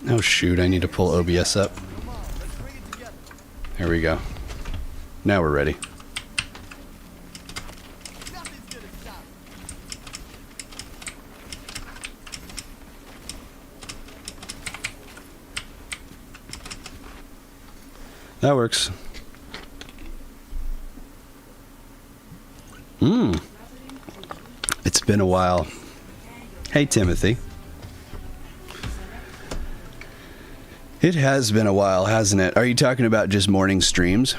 Oh shoot, I need to pull OBS up. There we go. Now we're ready. That works. It's been a while. Hey, Timothy. It has been a while, hasn't it? Are you talking about just morning streams?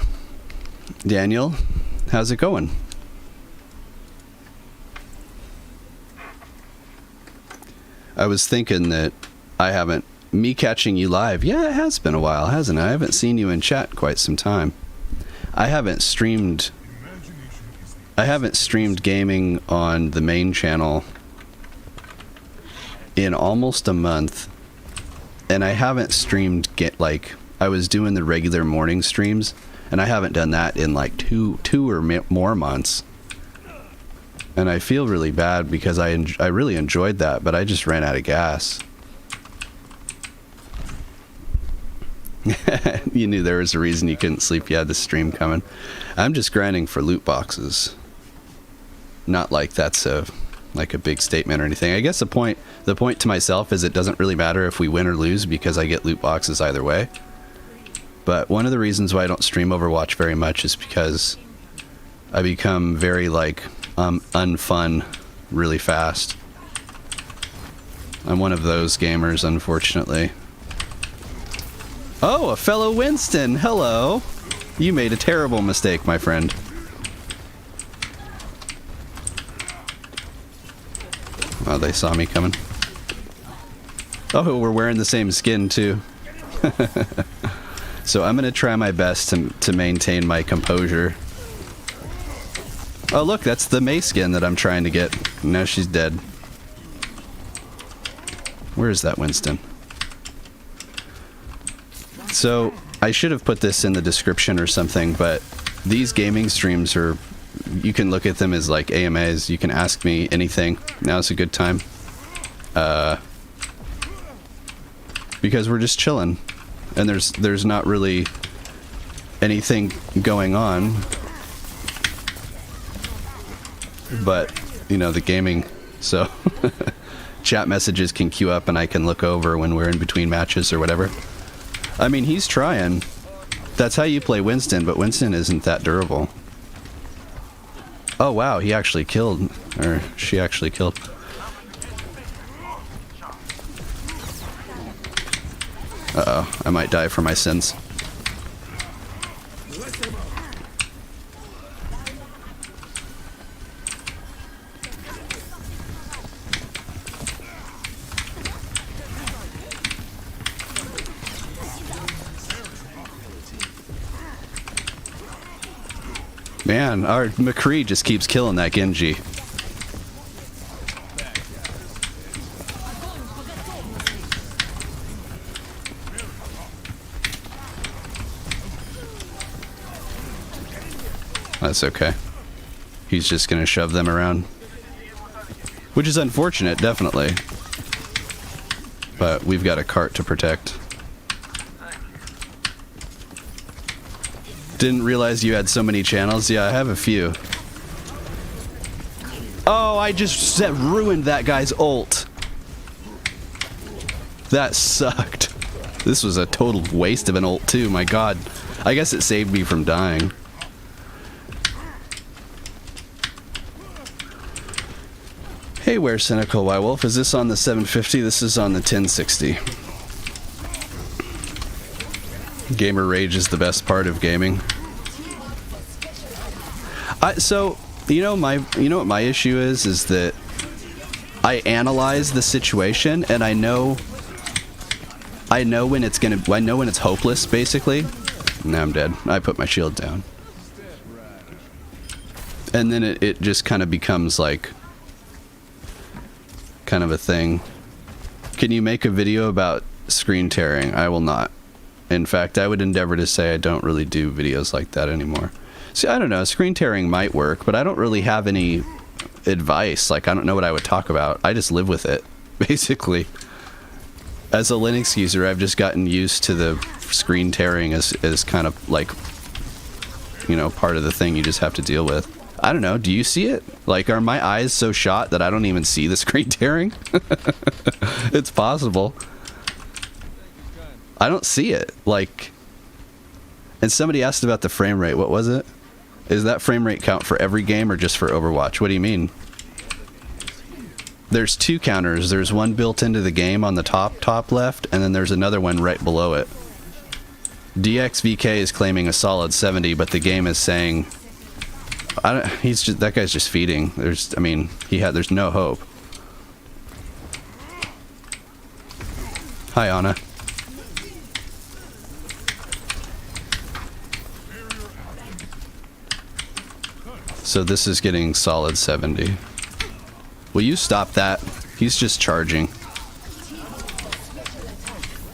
Daniel, how's it going? I was thinking that me catching you live. Yeah, it has been a while, hasn't it? I haven't seen you in chat quite some time. I haven't streamed gaming on the main channel in almost a month. And I haven't streamed I was doing the regular morning streams, and I haven't done that in like two or more months. And I feel really bad because I really enjoyed that, but I just ran out of gas. You knew there was a reason you couldn't sleep. You had the stream coming. I'm just grinding for loot boxes. Not like that's a big statement or anything. I guess the point to myself is it doesn't really matter if we win or lose because I get loot boxes either way. But one of the reasons why I don't stream Overwatch very much is because I become very unfun really fast. I'm one of those gamers, unfortunately. Oh, a fellow Winston. Hello. You made a terrible mistake, my friend. Oh, they saw me coming. Oh, we're wearing the same skin, too. So I'm going to try my best to maintain my composure. Oh, look, that's the May skin that I'm trying to get. Now she's dead. Where is that Winston? So, I should have put this in the description or something, but these gaming streams are... You can look at them as like AMAs. You can ask me anything. Now's a good time. Because we're just chilling. And there's not really anything going on. But, you know, the gaming. So, chat messages can queue up and I can look over when we're in between matches or whatever. I mean, he's trying. That's how you play Winston, but Winston isn't that durable. Oh wow, he actually killed, or she actually killed. Uh-oh, I might die for my sins. Man, our McCree just keeps killing that Genji. That's okay. He's just gonna shove them around. Which is unfortunate, definitely. But we've got a cart to protect. Didn't realize you had so many channels. Yeah, I have a few. Oh, I just ruined that guy's ult. That sucked. This was a total waste of an ult too, my god. I guess it saved me from dying. Hey, where's Cynical Wolf? Is this on the 750? This is on the 1060. Gamer rage is the best part of gaming. So, you know what my issue is that I analyze the situation and I know when it's hopeless, basically. Now I'm dead. I put my shield down. And then it just kind of becomes like kind of a thing. Can you make a video about screen tearing? I will not. In fact, I would endeavor to say I don't really do videos like that anymore. See, I don't know, screen tearing might work, but I don't really have any advice. Like, I don't know what I would talk about. I just live with it, basically. As a Linux user, I've just gotten used to the screen tearing as kind of like, you know, part of the thing you just have to deal with. I don't know. Do you see it? Like, are my eyes so shot that I don't even see the screen tearing? It's possible. I don't see it. Like, and somebody asked about the frame rate. What was it? Is that frame rate count for every game or just for Overwatch? What do you mean? There's two counters. There's one built into the game on the top left, and then there's another one right below it. DXVK is claiming a solid 70, but the game is saying, that guy's just feeding. There's no hope. Hi, Anna. So this is getting solid 70. Will you stop that? He's just charging.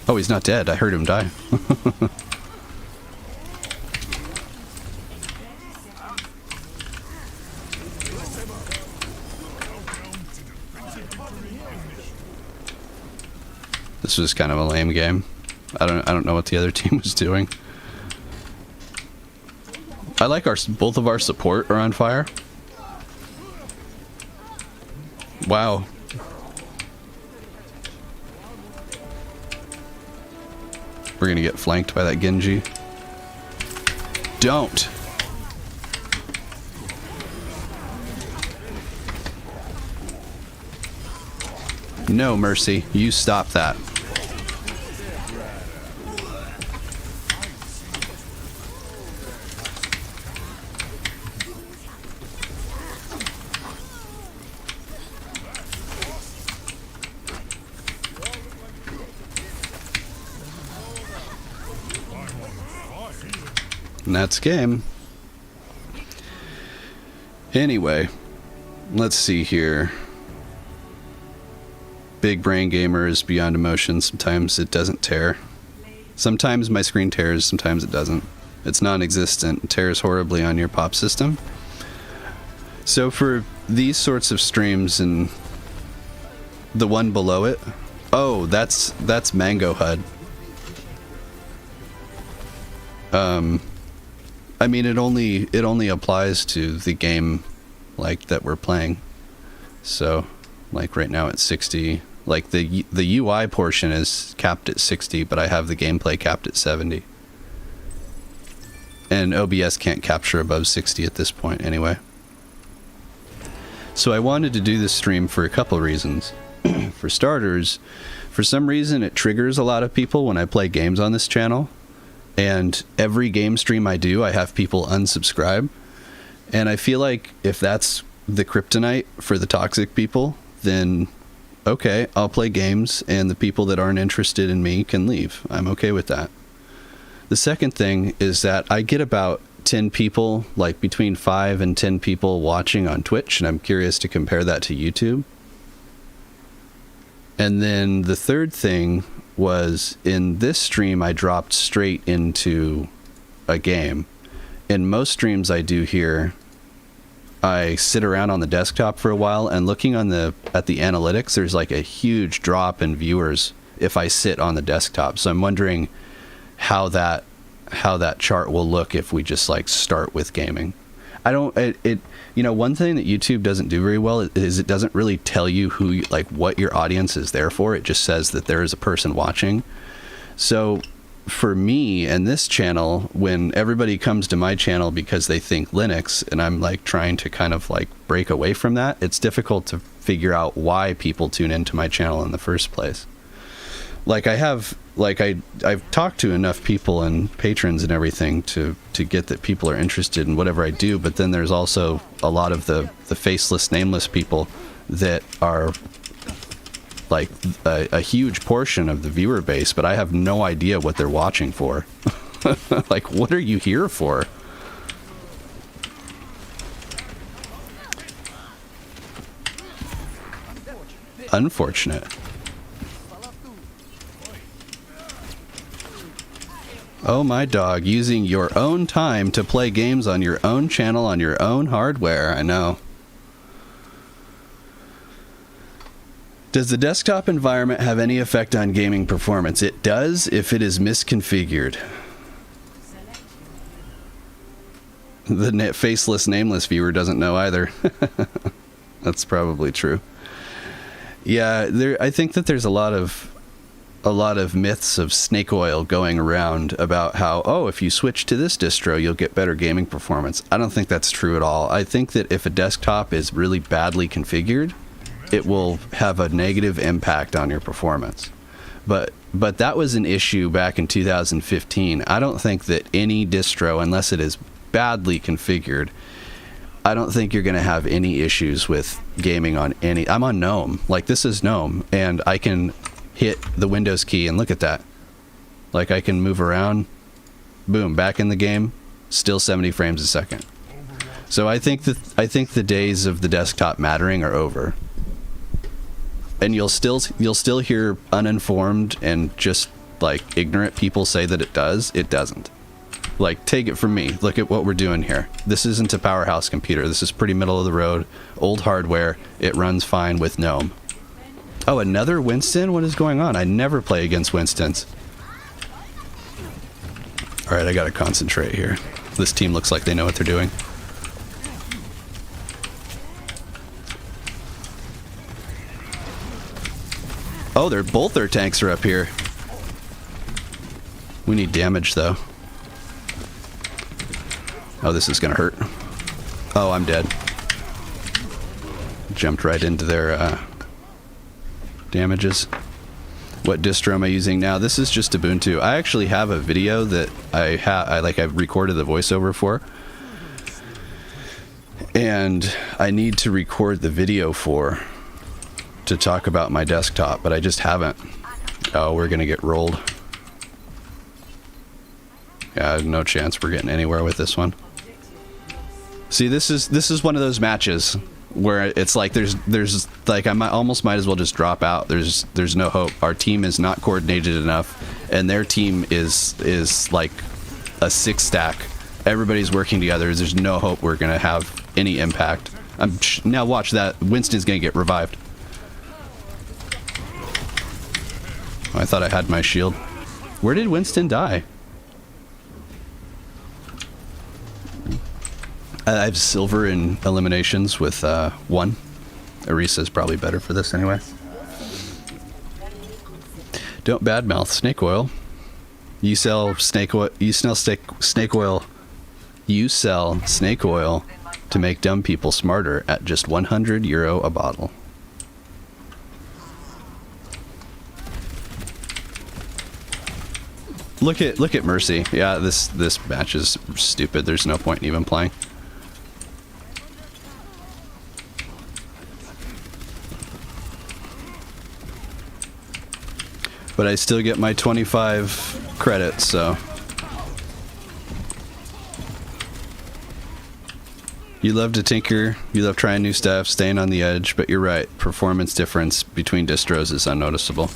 Oh, he's not dead. I heard him die. This was kind of a lame game. I don't know what the other team was doing. I like both of our support are on fire. Wow. We're gonna get flanked by that Genji. Don't. No mercy. You stop that. And that's game. Anyway, let's see here. Big brain gamers beyond emotion. Sometimes it doesn't tear. Sometimes my screen tears, sometimes it doesn't. It's non-existent. It tears horribly on your pop system. So for these sorts of streams and the one below it, oh, that's Mango HUD. I mean, it only applies to the game, like, that we're playing. So, like, right now it's 60. Like, the UI portion is capped at 60, but I have the gameplay capped at 70. And OBS can't capture above 60 at this point, anyway. So I wanted to do this stream for a couple reasons. For starters, for some reason it triggers a lot of people when I play games on this channel. And every game stream I do, I have people unsubscribe. And I feel like if that's the kryptonite for the toxic people, then okay, I'll play games and the people that aren't interested in me can leave. I'm okay with that. The second thing is that I get about 10 people, like between 5 and 10 people watching on Twitch, and I'm curious to compare that to YouTube. And then the third thing was, in this stream I dropped straight into a game. In most streams I do here, I sit around on the desktop for a while, and looking at the analytics, there's like a huge drop in viewers if I sit on the desktop. So I'm wondering how that chart will look if we just like start with gaming. You know, one thing that YouTube doesn't do very well is it doesn't really tell you what your audience is there for. It just says that there is a person watching. So for me and this channel, when everybody comes to my channel because they think Linux, and I'm like trying to kind of like break away from that, it's difficult to figure out why people tune into my channel in the first place. Like I've talked to enough people and patrons and everything to get that people are interested in whatever I do, but then there's also a lot of the faceless, nameless people that are like a huge portion of the viewer base, but I have no idea what they're watching for. Like, what are you here for? Unfortunate. Oh my dog, using your own time to play games on your own channel on your own hardware. I know. Does the desktop environment have any effect on gaming performance? It does if it is misconfigured. The faceless, nameless viewer doesn't know either. That's probably true. Yeah, I think that there's a lot of myths of snake oil going around about how, oh, if you switch to this distro, you'll get better gaming performance. I don't think that's true at all. I think that if a desktop is really badly configured, it will have a negative impact on your performance. But that was an issue back in 2015. I don't think that any distro, unless it is badly configured, I don't think you're going to have any issues with gaming on any... I'm on GNOME. Like, this is GNOME, and I can hit the Windows key, and look at that. Like, I can move around. Boom, back in the game. Still 70 frames a second. So I think the days of the desktop mattering are over. And you'll still hear uninformed and just like ignorant people say that it does. It doesn't. Like, take it from me. Look at what we're doing here. This isn't a powerhouse computer. This is pretty middle of the road, old hardware. It runs fine with GNOME. Oh, another Winston? What is going on? I never play against Winstons. All right, I gotta concentrate here. This team looks like they know what they're doing. Oh, both their tanks are up here. We need damage, though. Oh, this is gonna hurt. Oh, I'm dead. Jumped right into their damages. What distro am I using now? This is just Ubuntu. I actually have a video that I've recorded the voiceover for. And I need to record the video to talk about my desktop, but I just haven't. Oh, we're gonna get rolled. Yeah, no chance we're getting anywhere with this one. See, this is one of those matches where it's like there's like I almost might as well just drop out. There's no hope. Our team is not coordinated enough, and their team is like a 6-stack. Everybody's working together. There's no hope we're gonna have any impact. Now watch that. Winston's gonna get revived. Oh, I thought I had my shield. Where did Winston die? I have silver in eliminations with 1. Arisa is probably better for this anyway. Don't badmouth snake oil. You sell snake oil. You sell snake oil. You sell snake oil to make dumb people smarter at just €100 a bottle. Look at Mercy. Yeah, this match is stupid. There's no point in even playing. But I still get my 25 credits, so. You love to tinker, you love trying new stuff, staying on the edge, but you're right, performance difference between distros is unnoticeable.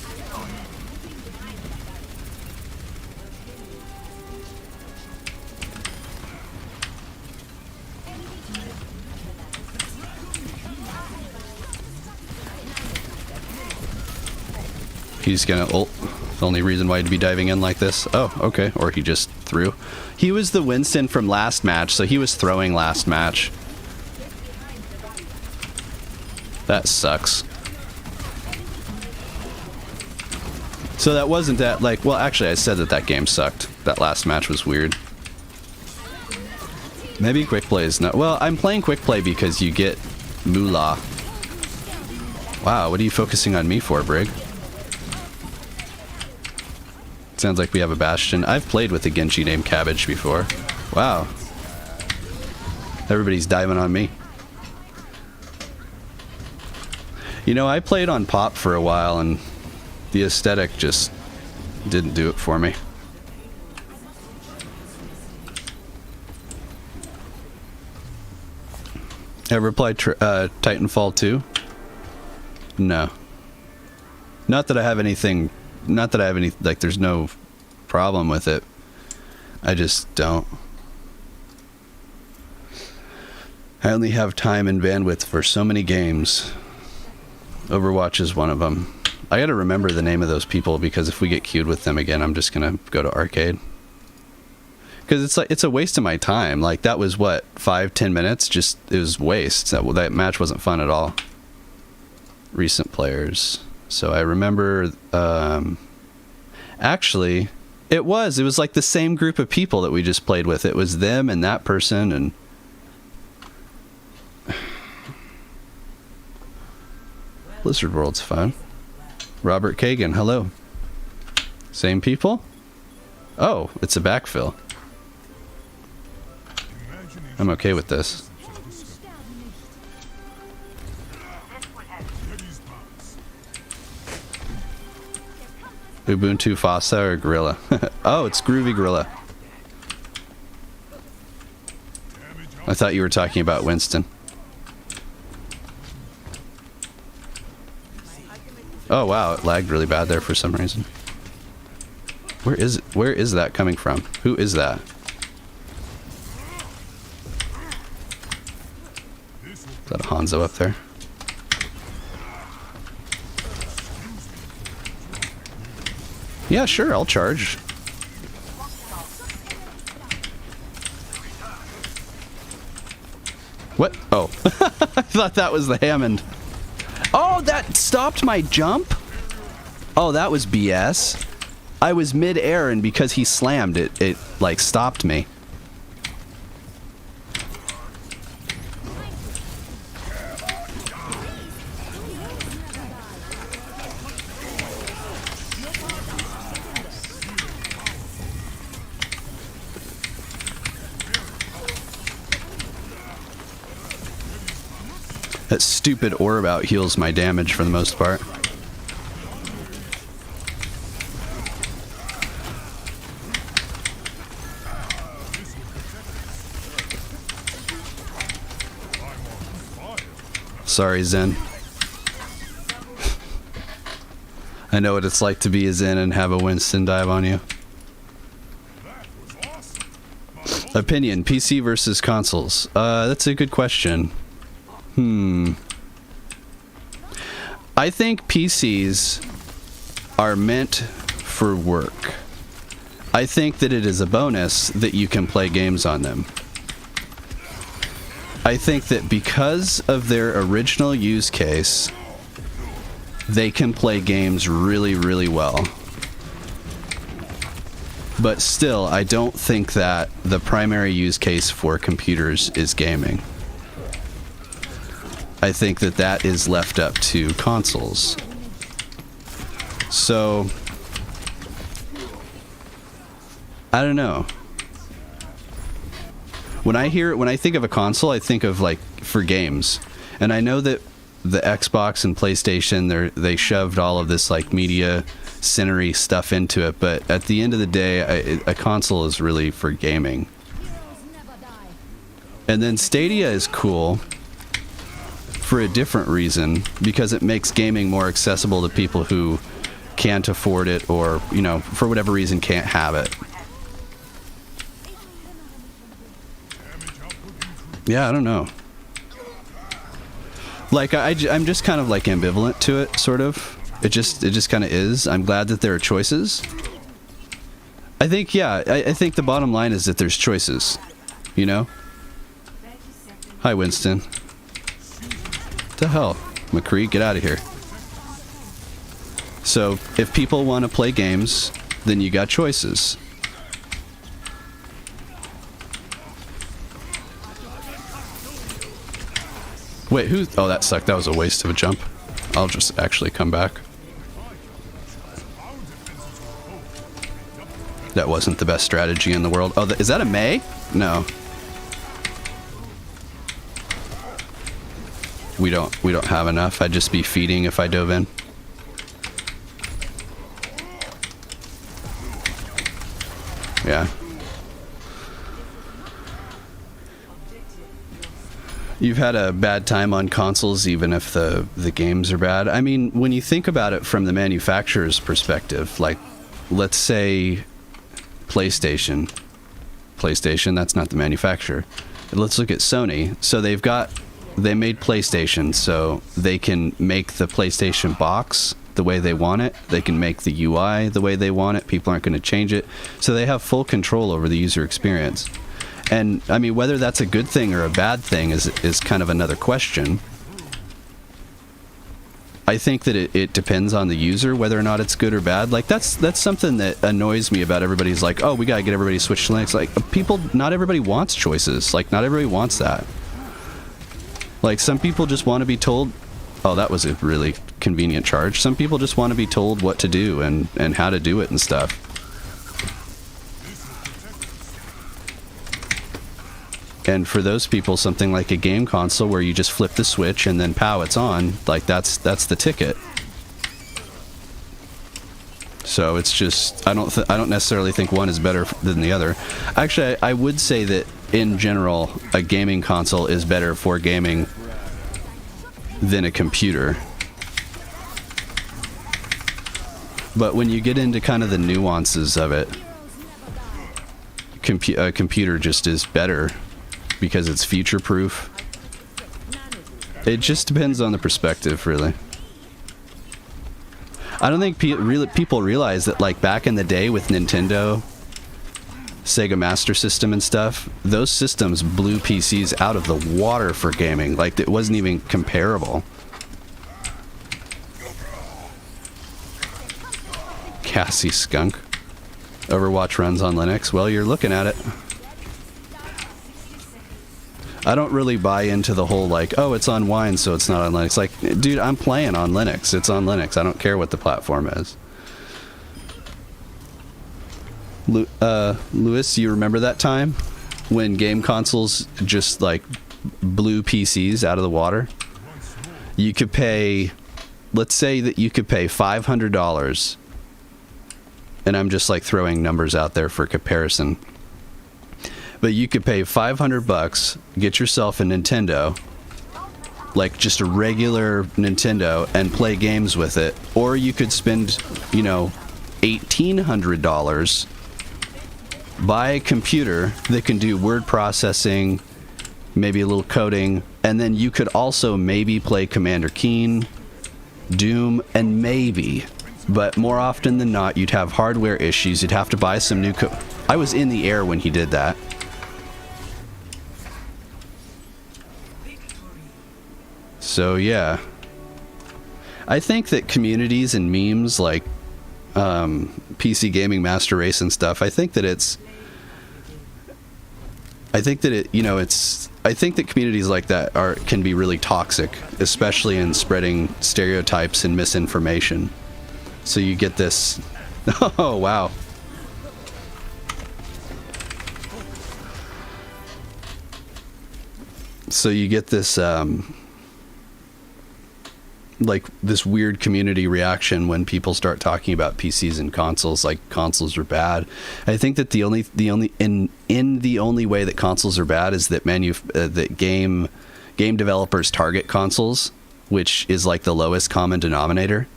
He's gonna ult. The only reason why he'd be diving in like this. Oh, okay. Or he just threw. He was the Winston from last match, so he was throwing last match. That sucks. So that wasn't that, like, well, actually I said that game sucked. That last match was weird. Maybe quick play is not. Well, I'm playing quick play because you get moolah. Wow, what are you focusing on me for, Brig? Sounds like we have a Bastion. I've played with a Genji named Cabbage before. Wow. Everybody's diving on me. You know, I played on Pop for a while and the aesthetic just didn't do it for me. Ever played Titanfall 2? No. Not that I have anything... Not that I have any, like, there's no problem with it. I just don't. I only have time and bandwidth for so many games. Overwatch is one of them. I gotta remember the name of those people because if we get queued with them again, I'm just gonna go to arcade. Because it's like, it's a waste of my time. Like, that was what, 5-10 minutes? Just, it was waste. That match wasn't fun at all. Recent players. So I remember, actually, it was like the same group of people that we just played with. It was them and that person and... Blizzard World's fun. Robert Kagan, hello. Same people? Oh, it's a backfill. I'm okay with this. Ubuntu Fossa or Gorilla? Oh, it's Groovy Gorilla. I thought you were talking about Winston. Oh wow, it lagged really bad there for some reason. Where is it? Where is that coming from? Who is that? Is that a Hanzo up there? Yeah, sure, I'll charge. What? Oh. I thought that was the Hammond. Oh, that stopped my jump? Oh, that was BS. I was mid-air and because he slammed it, it like stopped me. That stupid orb out heals my damage for the most part. Sorry, Zen. I know what it's like to be a Zen and have a Winston dive on you. Opinion, PC versus consoles. That's a good question. I think PCs are meant for work. I think that it is a bonus that you can play games on them. I think that because of their original use case, they can play games really, really well. But still, I don't think that the primary use case for computers is gaming. I think that that is left up to consoles. So, I don't know. When I think of a console, I think of like for games. And I know that the Xbox and PlayStation, they shoved all of this like media scenery stuff into it, but at the end of the day, a console is really for gaming. And then Stadia is cool for a different reason, because it makes gaming more accessible to people who can't afford it or, you know, for whatever reason can't have it. Yeah, I don't know. Like, I'm just kind of like ambivalent to it, sort of. It just kind of is. I'm glad that there are choices. I think, yeah, I think the bottom line is that there's choices, you know? Hi, Winston. What the hell? McCree, get out of here. So, if people want to play games, then you got choices. Wait, who? Oh, that sucked. That was a waste of a jump. I'll just actually come back. That wasn't the best strategy in the world. Oh, is that a Mei? No. We don't have enough. I'd just be feeding if I dove in. Yeah. You've had a bad time on consoles even if the games are bad. I mean, when you think about it from the manufacturer's perspective, like, let's say PlayStation, that's not the manufacturer. Let's look at Sony. So they've got they made PlayStation so they can make the PlayStation box the way they want it. They can make the UI the way they want it. People aren't going to change it. So they have full control over the user experience. And, I mean, whether that's a good thing or a bad thing is kind of another question. I think that it depends on the user, whether or not it's good or bad. Like, that's something that annoys me about everybody's like, oh, we got to get everybody to switch to Linux. Like, not everybody wants choices. Like, not everybody wants that. Like, some people just want to be told, oh, that was a really convenient charge. Some people just want to be told what to do and how to do it and stuff. And for those people, something like a game console where you just flip the switch and then pow, it's on, like that's the ticket. So it's just, I don't necessarily think one is better than the other. Actually, I would say that in general, a gaming console is better for gaming than a computer. But when you get into kind of the nuances of it, a computer just is better because it's future-proof. It just depends on the perspective, really. I don't think people realize that, like, back in the day with Nintendo, Sega Master System and stuff, those systems blew PCs out of the water for gaming. Like, it wasn't even comparable. Cassie Skunk. Overwatch runs on Linux. Well, you're looking at it. I don't really buy into the whole, like, oh, it's on Wine, so it's not on Linux. Like, dude, I'm playing on Linux. It's on Linux. I don't care what the platform is. Lewis, you remember that time when game consoles just, like, blew PCs out of the water? You could pay, let's say that you could pay $500, and I'm just, like, throwing numbers out there for comparison. But you could pay $500, get yourself a Nintendo, like just a regular Nintendo, and play games with it. Or you could spend, $1,800, buy a computer that can do word processing, maybe a little coding, and then you could also maybe play Commander Keen, Doom, and maybe, but more often than not, you'd have hardware issues. You'd have to buy some new I was in the air when he did that. So yeah, I think that communities and memes like PC Gaming Master Race and stuff, I think that communities like that can be really toxic, especially in spreading stereotypes and misinformation. So you get this, oh wow. So you get this like this weird community reaction when people start talking about PCs and consoles, like consoles are bad. I think that the only way that consoles are bad is that that game developers target consoles, which is like the lowest common denominator.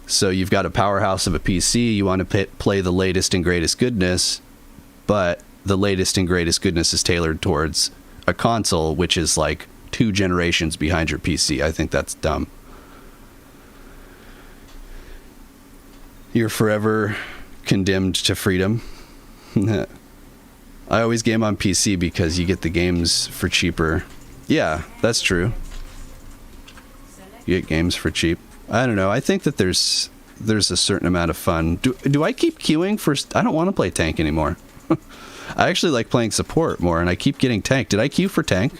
So you've got a powerhouse of a PC, you want to play the latest and greatest goodness, but the latest and greatest goodness is tailored towards a console, which is like 2 generations behind your PC. I think that's dumb. You're forever condemned to freedom. I always game on PC because you get the games for cheaper. Yeah, that's true. You get games for cheap. I don't know. I think that there's a certain amount of fun. Do I keep queuing for... I don't want to play tank anymore. I actually like playing support more, and I keep getting tank. Did I queue for tank?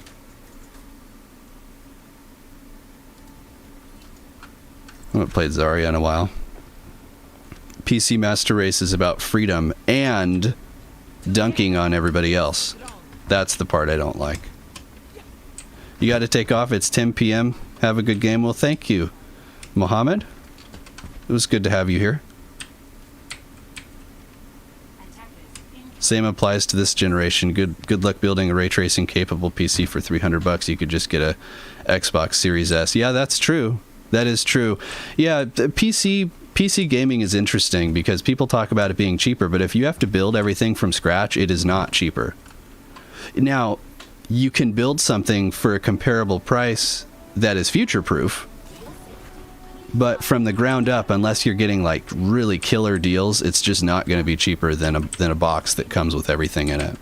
I haven't played Zarya in a while. PC Master Race is about freedom and dunking on everybody else. That's the part I don't like. You got to take off. It's 10 p.m. Have a good game. Well, thank you, Mohammed. It was good to have you here. Same applies to this generation. Good luck building a ray tracing capable PC for $300. You could just get a Xbox Series S. Yeah, that's true. That is true. Yeah, the PC gaming is interesting because people talk about it being cheaper, but if you have to build everything from scratch, it is not cheaper. Now, you can build something for a comparable price that is future-proof, but from the ground up, unless you're getting like really killer deals, it's just not going to be cheaper than a box that comes with everything in it.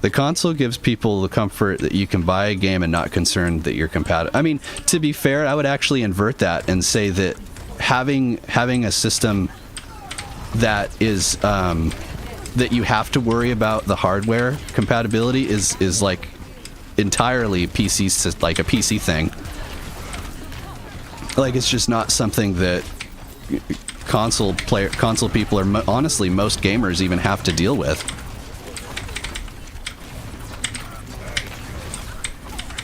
The console gives people the comfort that you can buy a game and not concerned that you're compatible. I mean, to be fair, I would actually invert that and say that having a system that is that you have to worry about the hardware compatibility is like entirely PC, like a PC thing. Like, it's just not something that console people, or honestly most gamers, even have to deal with.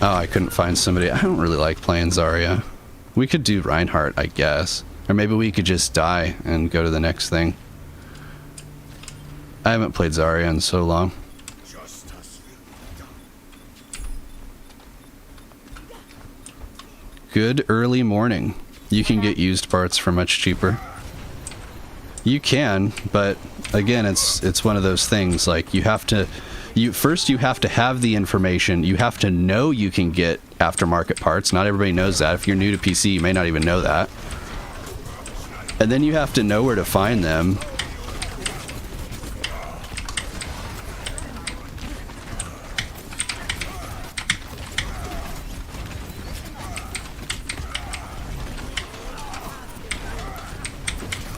Oh, I couldn't find somebody. I don't really like playing Zarya. We could do Reinhardt, I guess. Or maybe we could just die and go to the next thing. I haven't played Zarya in so long. Good early morning. You can get used parts for much cheaper. You can, but again, it's one of those things, like you have to have the information. You have to know you can get aftermarket parts. Not everybody knows that. If you're new to PC, you may not even know that. And then you have to know where to find them.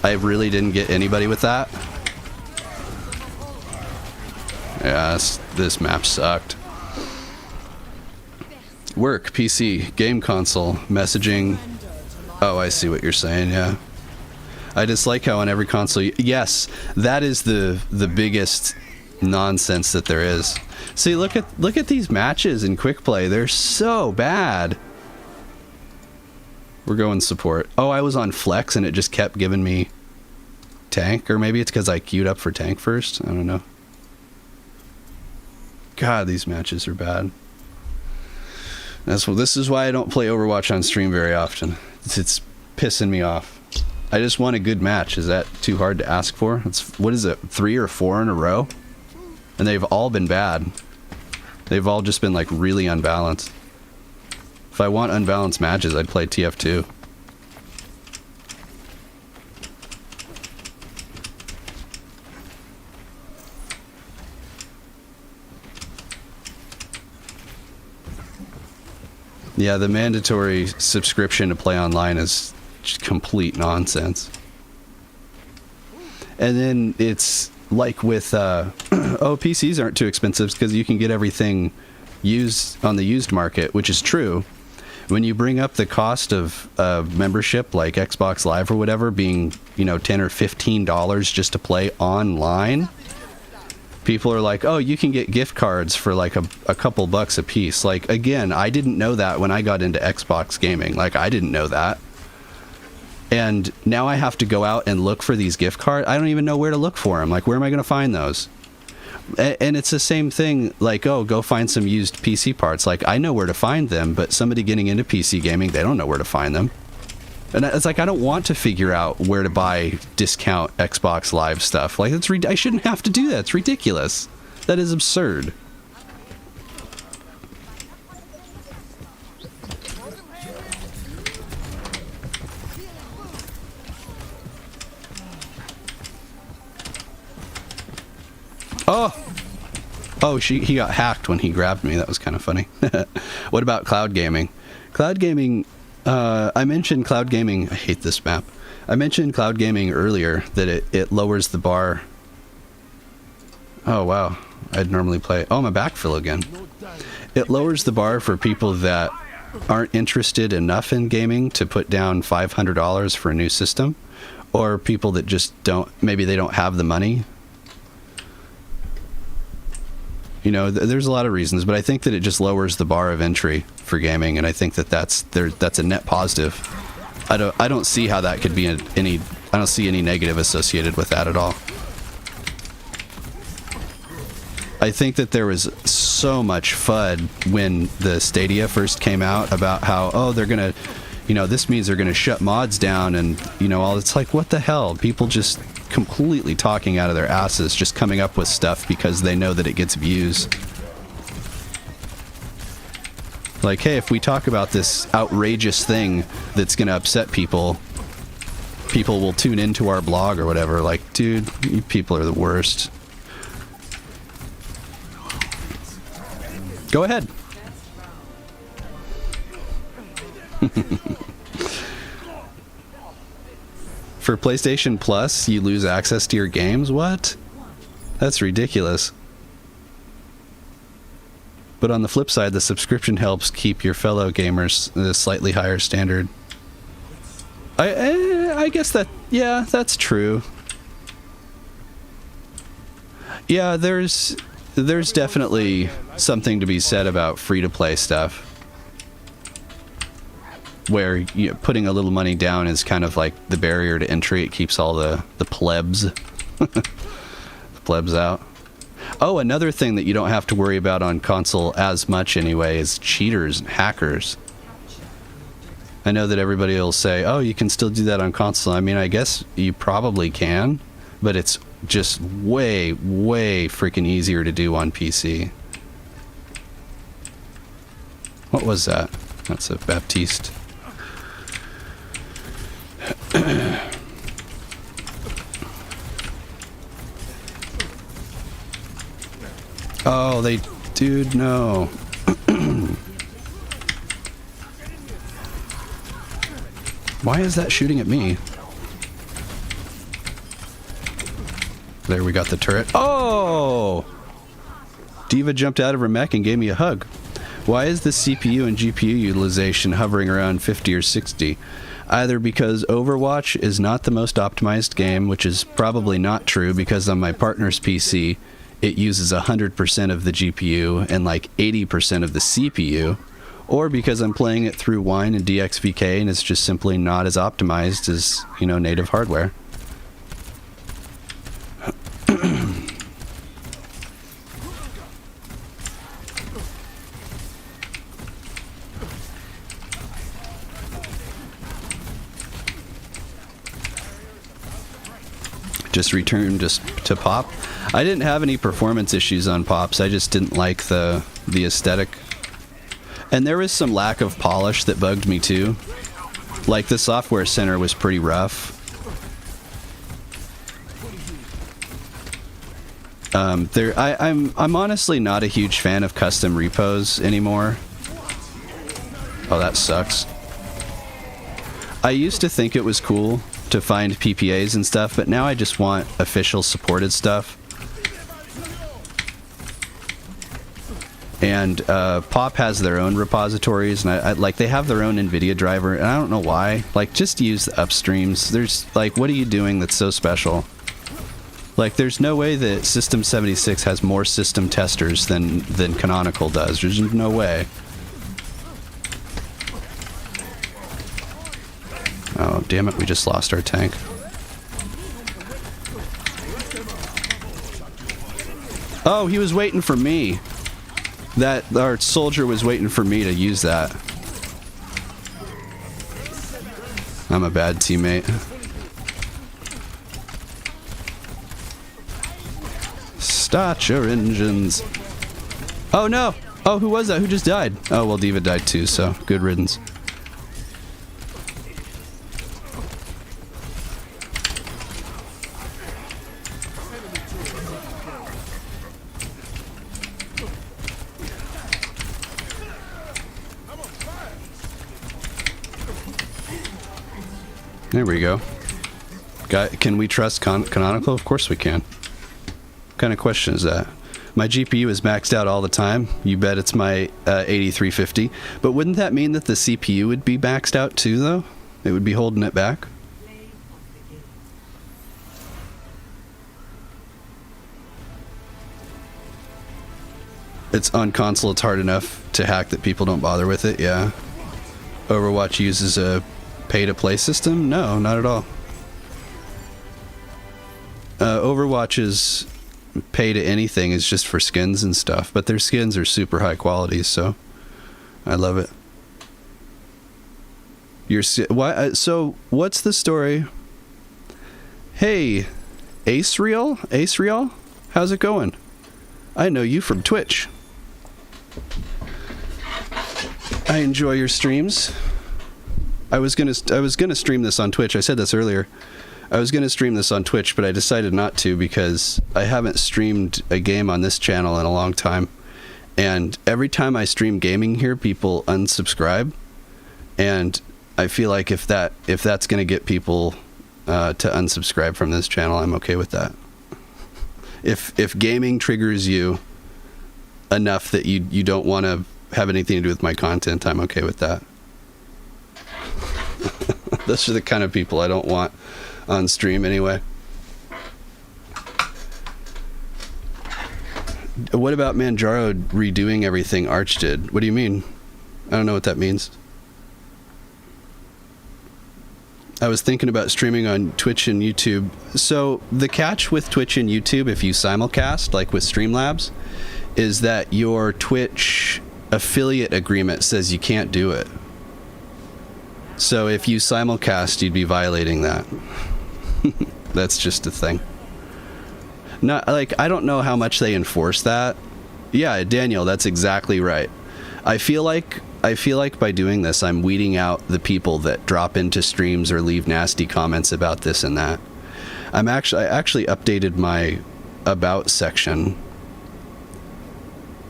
I really didn't get anybody with that. Yeah, this map sucked. Work, PC, game console, messaging. Oh, I see what you're saying, yeah. I dislike how on every console... Yes, that is the biggest nonsense that there is. See, look at these matches in quick play. They're so bad. We're going support. Oh, I was on flex and it just kept giving me tank, or maybe it's because I queued up for tank first. I don't know. God, these matches are bad. This is why I don't play Overwatch on stream very often. It's pissing me off. I just want a good match. Is that too hard to ask for? What is it, 3 or 4 in a row? And they've all been bad. They've all just been like really unbalanced. If I want unbalanced matches, I'd play TF2. Yeah, the mandatory subscription to play online is just complete nonsense. And then it's like with, oh, PCs aren't too expensive because you can get everything used on the used market, which is true. When you bring up the cost of membership, like Xbox Live or whatever, being, $10 or $15 just to play online, people are like, oh, you can get gift cards for like a couple bucks a piece. Like, again, I didn't know that when I got into Xbox gaming. Like, I didn't know that. And now I have to go out and look for these gift cards. I don't even know where to look for them. Like, where am I going to find those? And it's the same thing, like, oh, go find some used PC parts. Like, I know where to find them, but somebody getting into PC gaming, they don't know where to find them. And it's like, I don't want to figure out where to buy discount Xbox Live stuff. Like, I shouldn't have to do that. It's ridiculous. That is absurd. Oh, he got hacked when he grabbed me. That was kind of funny. What about cloud gaming? Cloud gaming, I mentioned cloud gaming. I hate this map. I mentioned cloud gaming earlier, that it lowers the bar. Oh, wow. I'd normally play... Oh, my backfill again. It lowers the bar for people that aren't interested enough in gaming to put down $500 for a new system, or people that just don't... Maybe they don't have the money. There's a lot of reasons, but I think that it just lowers the bar of entry for gaming, and I think that that's a net positive. I don't see how that could be I don't see any negative associated with that at all. I think that there was so much FUD when the Stadia first came out about how, oh, they're gonna, this means they're gonna shut mods down, and all. It's like, what the hell? People just completely talking out of their asses, just coming up with stuff because they know that it gets views. Like, hey, if we talk about this outrageous thing that's going to upset people, people will tune into our blog or whatever. Like, dude, you people are the worst. Go ahead. For PlayStation Plus, you lose access to your games? What? That's ridiculous. But on the flip side, the subscription helps keep your fellow gamers at a slightly higher standard. I guess that, yeah, that's true. Yeah, there's definitely something to be said about free-to-play stuff. Where putting a little money down is kind of like the barrier to entry. It keeps all the plebs, the plebs out. Oh, another thing that you don't have to worry about on console as much anyway is cheaters and hackers. I know that everybody will say, oh, you can still do that on console. I mean, I guess you probably can, but it's just way, way freaking easier to do on PC. What was that? That's a Baptiste. Oh, they... Dude, no. Why is that shooting at me? There, we got the turret. Oh! Diva jumped out of her mech and gave me a hug. Why is the CPU and GPU utilization hovering around 50 or 60? Either because Overwatch is not the most optimized game, which is probably not true because on my partner's PC, it uses 100% of the GPU and like 80% of the CPU, or because I'm playing it through Wine and DXVK and it's just simply not as optimized as, you know, native hardware. Just returned to Pop. I didn't have any performance issues on Pops. I just didn't like the aesthetic. And there was some lack of polish that bugged me too. Like the software center was pretty rough. I'm honestly not a huge fan of custom repos anymore. Oh, that sucks. I used to think it was cool to find PPAs and stuff, but now I just want official supported stuff. And Pop has their own repositories, and I like they have their own NVIDIA driver, and I don't know why. Like, just use the upstreams. There's like, what are you doing that's so special? Like, there's no way that System 76 has more system testers than Canonical does. There's no way. Oh, damn it, we just lost our tank. Oh, he was waiting for me. Our soldier was waiting for me to use that. I'm a bad teammate. Start your engines. Oh no! Oh, who was that? Who just died? Oh, well, Diva died too, so good riddance. There we go. Can we trust Canonical? Of course we can. What kind of question is that? My GPU is maxed out all the time. You bet it's my 8350. But wouldn't that mean that the CPU would be maxed out too, though? It would be holding it back? It's on console, it's hard enough to hack that people don't bother with it, yeah. Overwatch uses a pay-to-play system? No, not at all. Overwatch's pay-to-anything is just for skins and stuff, but their skins are super high quality, so I love it. So, what's the story? Hey, Ace-Real? Ace-Real? How's it going? I know you from Twitch. I enjoy your streams. I was gonna stream this on Twitch. I said this earlier. I was gonna stream this on Twitch, but I decided not to because I haven't streamed a game on this channel in a long time. And every time I stream gaming here, people unsubscribe, and I feel like if that's gonna get people to unsubscribe from this channel, I'm okay with that. If gaming triggers you enough that you don't want to have anything to do with my content, I'm okay with that. Those are the kind of people I don't want on stream anyway. What about Manjaro redoing everything Arch did? What do you mean? I don't know what that means. I was thinking about streaming on Twitch and YouTube. So the catch with Twitch and YouTube, if you simulcast, like with Streamlabs, is that your Twitch affiliate agreement says you can't do it. So if you simulcast, you'd be violating that. That's just a thing. Not like, I don't know how much they enforce that. Yeah, Daniel, that's exactly right. I feel like by doing this, I'm weeding out the people that drop into streams or leave nasty comments about this and that. I actually updated my about section.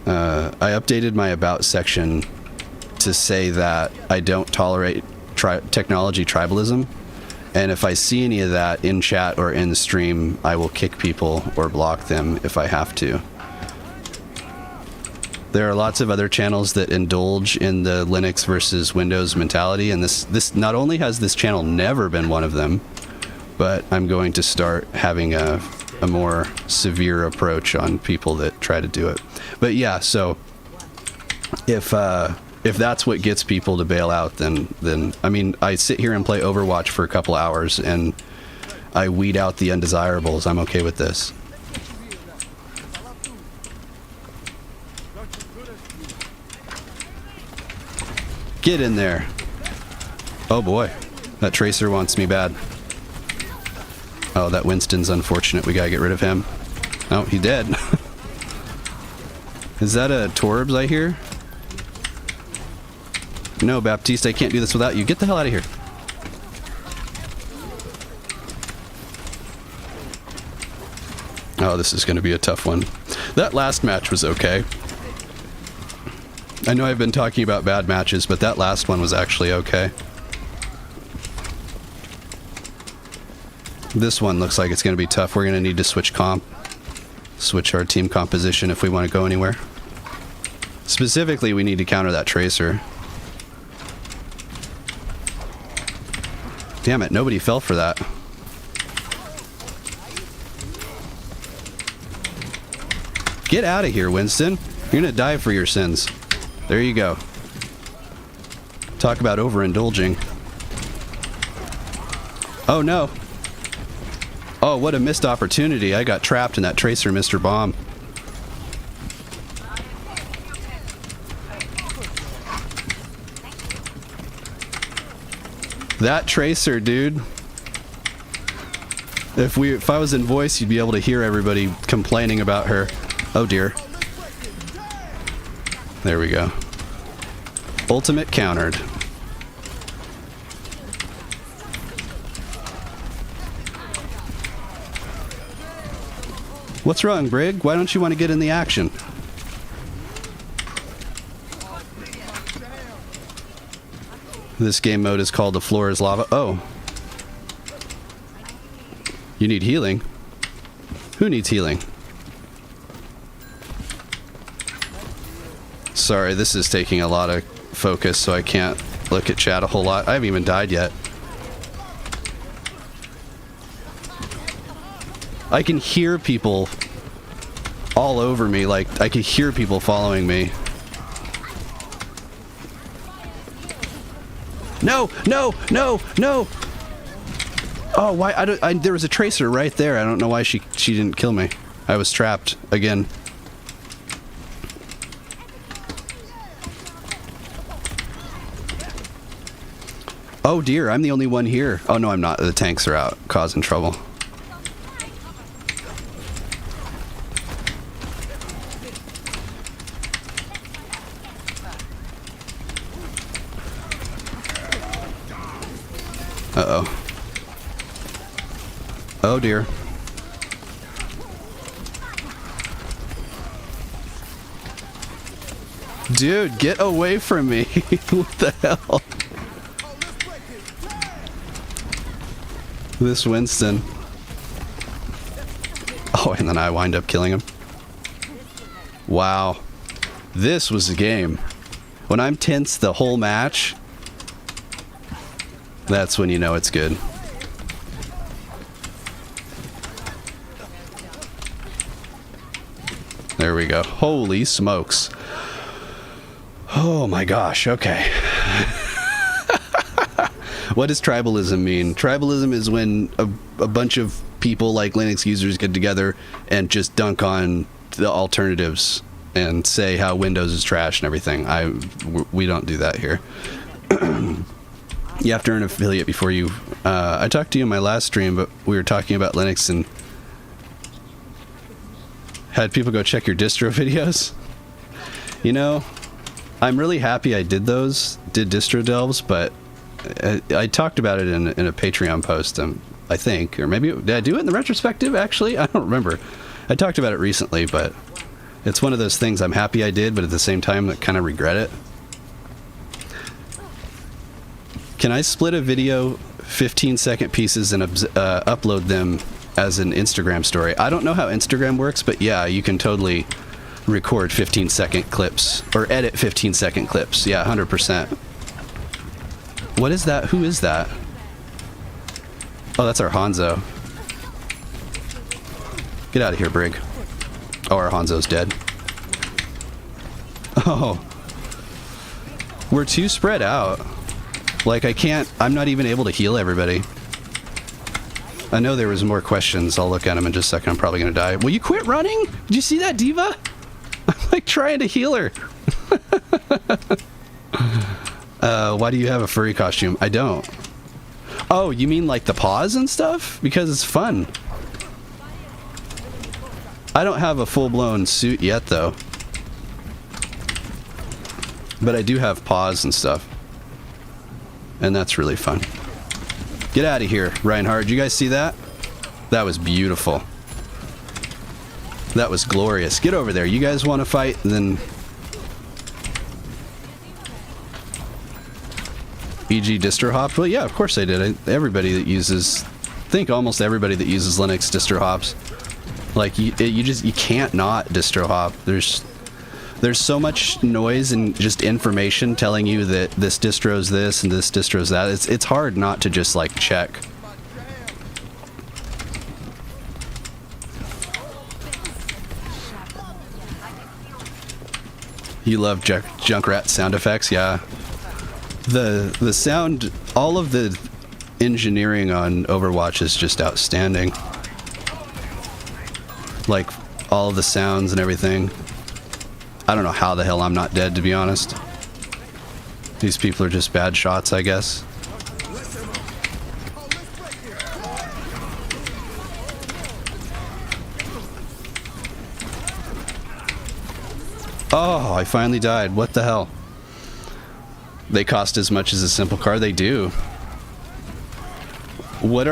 I updated my about section to say that I don't tolerate technology tribalism, and if I see any of that in chat or in the stream, I will kick people or block them if I have to. There are lots of other channels that indulge in the Linux versus Windows mentality, and this not only has this channel never been one of them, but I'm going to start having a more severe approach on people that try to do it. But yeah, so if that's what gets people to bail out, then I mean, I sit here and play Overwatch for a couple hours and I weed out the undesirables. I'm okay with this. Get in there. Oh boy, that Tracer wants me bad. Oh, that Winston's unfortunate. We gotta get rid of him. Oh, he dead. Is that a Torbs I hear? No, Baptiste, I can't do this without you. Get the hell out of here. Oh, this is going to be a tough one. That last match was okay. I know I've been talking about bad matches, but that last one was actually okay. This one looks like it's going to be tough. We're going to need to switch our team composition if we want to go anywhere. Specifically, we need to counter that Tracer. Damn it, nobody fell for that. Get out of here, Winston. You're gonna die for your sins. There you go. Talk about overindulging. Oh no. Oh, what a missed opportunity. I got trapped in that Tracer, Mr. Bomb. That Tracer, dude. If I was in voice, you'd be able to hear everybody complaining about her. Oh dear. There we go. Ultimate countered. What's wrong, Brig? Why don't you want to get in the action? This game mode is called The Floor is Lava. Oh. You need healing? Who needs healing? Sorry, this is taking a lot of focus, so I can't look at chat a whole lot. I haven't even died yet. I can hear people all over me, like, I can hear people following me. No, no, no, no! Oh, why? There was a Tracer right there. I don't know why she didn't kill me. I was trapped again. Oh dear, I'm the only one here. Oh no, I'm not. The tanks are out, causing trouble. Uh-oh. Oh dear. Dude, get away from me. What the hell? This Winston. Oh, and then I wind up killing him. Wow. This was a game. When I'm tense the whole match, that's when you know it's good. There we go. Holy smokes. Oh my gosh, okay. What does tribalism mean? Tribalism is when a bunch of people like Linux users get together and just dunk on the alternatives and say how Windows is trash and everything. We don't do that here. You have to earn affiliate before you... I talked to you in my last stream, but we were talking about Linux and had people go check your distro videos. You know, I'm really happy I did distro delves, but I talked about it in a Patreon post, I think, or maybe did I do it in the retrospective? Actually, I don't remember. I talked about it recently, but it's one of those things I'm happy I did, but at the same time, I kind of regret it. Can I split a video 15-second pieces and upload them as an Instagram story? I don't know how Instagram works, but yeah, you can totally record 15-second clips or edit 15-second clips. Yeah, 100%. What is that? Who is that? Oh, that's our Hanzo. Get out of here, Brig. Oh, our Hanzo's dead. Oh. We're too spread out. Like, I'm not even able to heal everybody. I know there was more questions. I'll look at them in just a second. I'm probably going to die. Will you quit running? Did you see that, Diva? I'm like trying to heal her. Why do you have a furry costume? I don't. Oh, you mean like the paws and stuff? Because it's fun. I don't have a full-blown suit yet, though. But I do have paws and stuff. And that's really fun. Get out of here, Reinhard. You guys see that? That was beautiful. That was glorious. Get over there. You guys want to fight? Then... E.g. distro hop? Well, yeah, of course I did. Everybody that uses... I think almost everybody that uses Linux distro hops. Like, you can't not distro hop. There's so much noise and just information telling you that this distro's this and this distro's that. It's hard not to just, like, check. You love Junkrat sound effects? Yeah. The sound, all of the engineering on Overwatch is just outstanding. Like, all of the sounds and everything. I don't know how the hell I'm not dead, to be honest. These people are just bad shots, I guess. Oh, I finally died. What the hell? They cost as much as a simple car? They do. What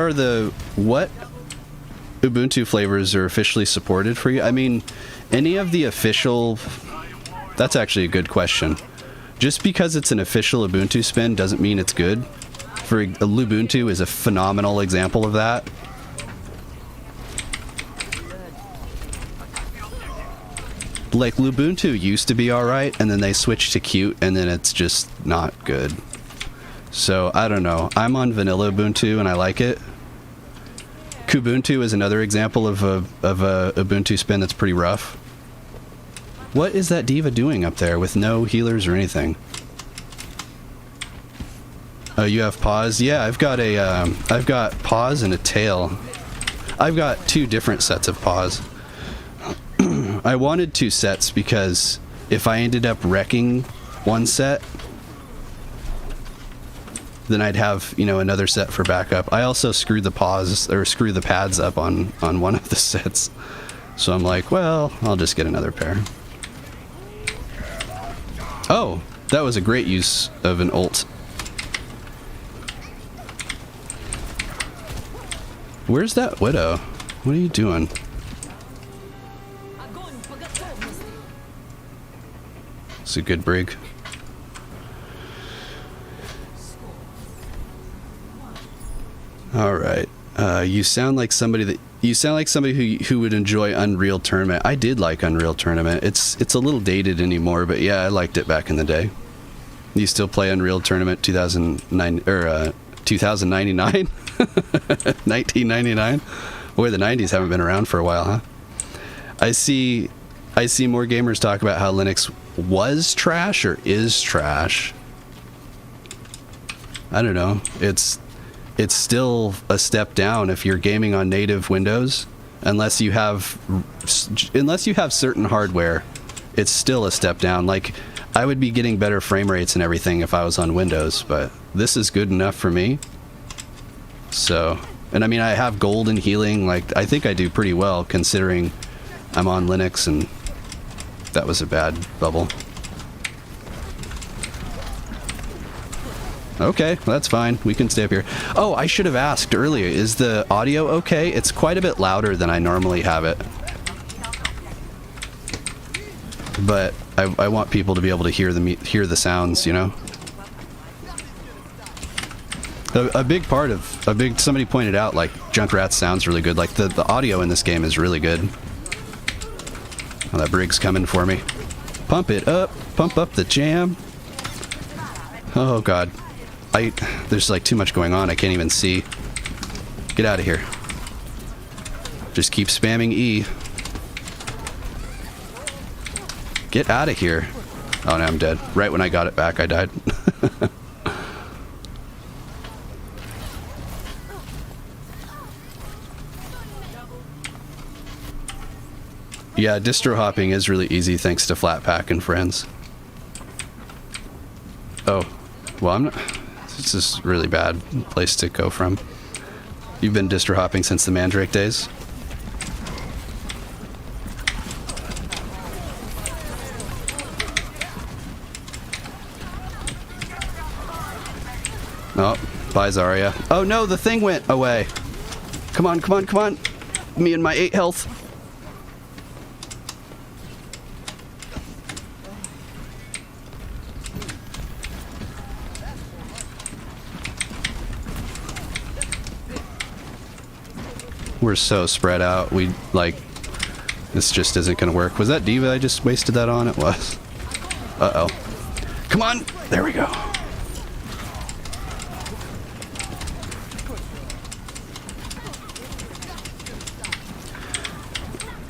Ubuntu flavors are officially supported for you? I mean, any of the official... That's actually a good question. Just because it's an official Ubuntu spin doesn't mean it's good. Lubuntu is a phenomenal example of that. Like, Lubuntu used to be alright, and then they switched to Qt, and then it's just not good. So, I don't know. I'm on vanilla Ubuntu, and I like it. Kubuntu is another example of a Ubuntu spin that's pretty rough. What is that diva doing up there with no healers or anything? Oh, you have paws? Yeah, I've got paws and a tail. I've got two different sets of paws. I wanted two sets because if I ended up wrecking one set, then I'd have, you know, another set for backup. I also screwed the pads up on one of the sets. So I'm like, well, I'll just get another pair. Oh, that was a great use of an ult. Where's that widow? What are you doing? It's a good brig. All right. You sound like somebody who would enjoy Unreal Tournament. I did like Unreal Tournament. It's a little dated anymore, but yeah, I liked it back in the day. You still play Unreal Tournament 2009 or 2099? 1999? Boy, the 90s haven't been around for a while, huh? I see more gamers talk about how Linux was trash or is trash. I don't know. It's still a step down if you're gaming on native Windows, unless you have certain hardware. It's still a step down. Like, I would be getting better frame rates and everything if I was on Windows, but this is good enough for me. So, and I mean, I have gold and healing. Like, I think I do pretty well considering I'm on Linux, and that was a bad bubble. Okay, well, that's fine. We can stay up here. Oh, I should have asked earlier, is the audio okay? It's quite a bit louder than I normally have it. But I want people to be able to hear the sounds, you know? Somebody pointed out, like, Junkrat's sounds really good. Like, the audio in this game is really good. Oh, that brig's coming for me. Pump it up. Pump up the jam. Oh, God. There's, like, too much going on. I can't even see. Get out of here. Just keep spamming E. Get out of here. Oh, no, I'm dead. Right when I got it back, I died. Yeah, distro hopping is really easy thanks to Flatpak and friends. Oh, well, I'm not... This is a really bad place to go from. You've been distro hopping since the Mandrake days? Oh, bye Zarya. Oh no, the thing went away. Come on, come on, come on. Me and my 8 health. We're so spread out. This just isn't gonna work. Was that D.Va I just wasted that on? It was. Uh-oh. Come on! There we go.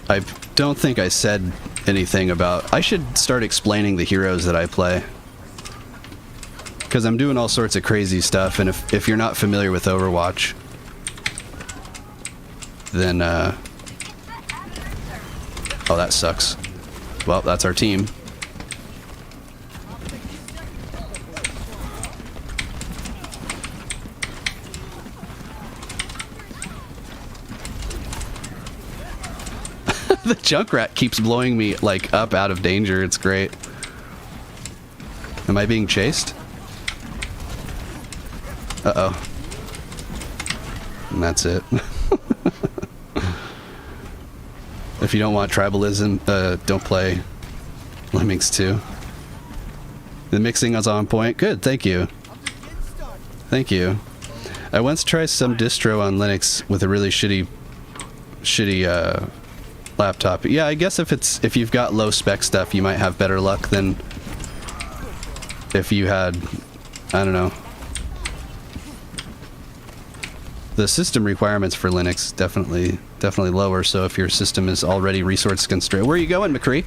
I don't think I said anything about... I should start explaining the heroes that I play. Because I'm doing all sorts of crazy stuff, and if you're not familiar with Overwatch, then, oh, that sucks. Well, that's our team. The Junkrat keeps blowing me, like, up out of danger. It's great. Am I being chased? Uh-oh. And that's it. If you don't want tribalism, don't play Lemmings 2. The mixing is on point. Good, thank you. Thank you. I once tried some distro on Linux with a really shitty laptop. Yeah, I guess if you've got low spec stuff, you might have better luck than if you had, I don't know. The system requirements for Linux definitely lower, so if your system is already resource constrained. Where are you going, McCree?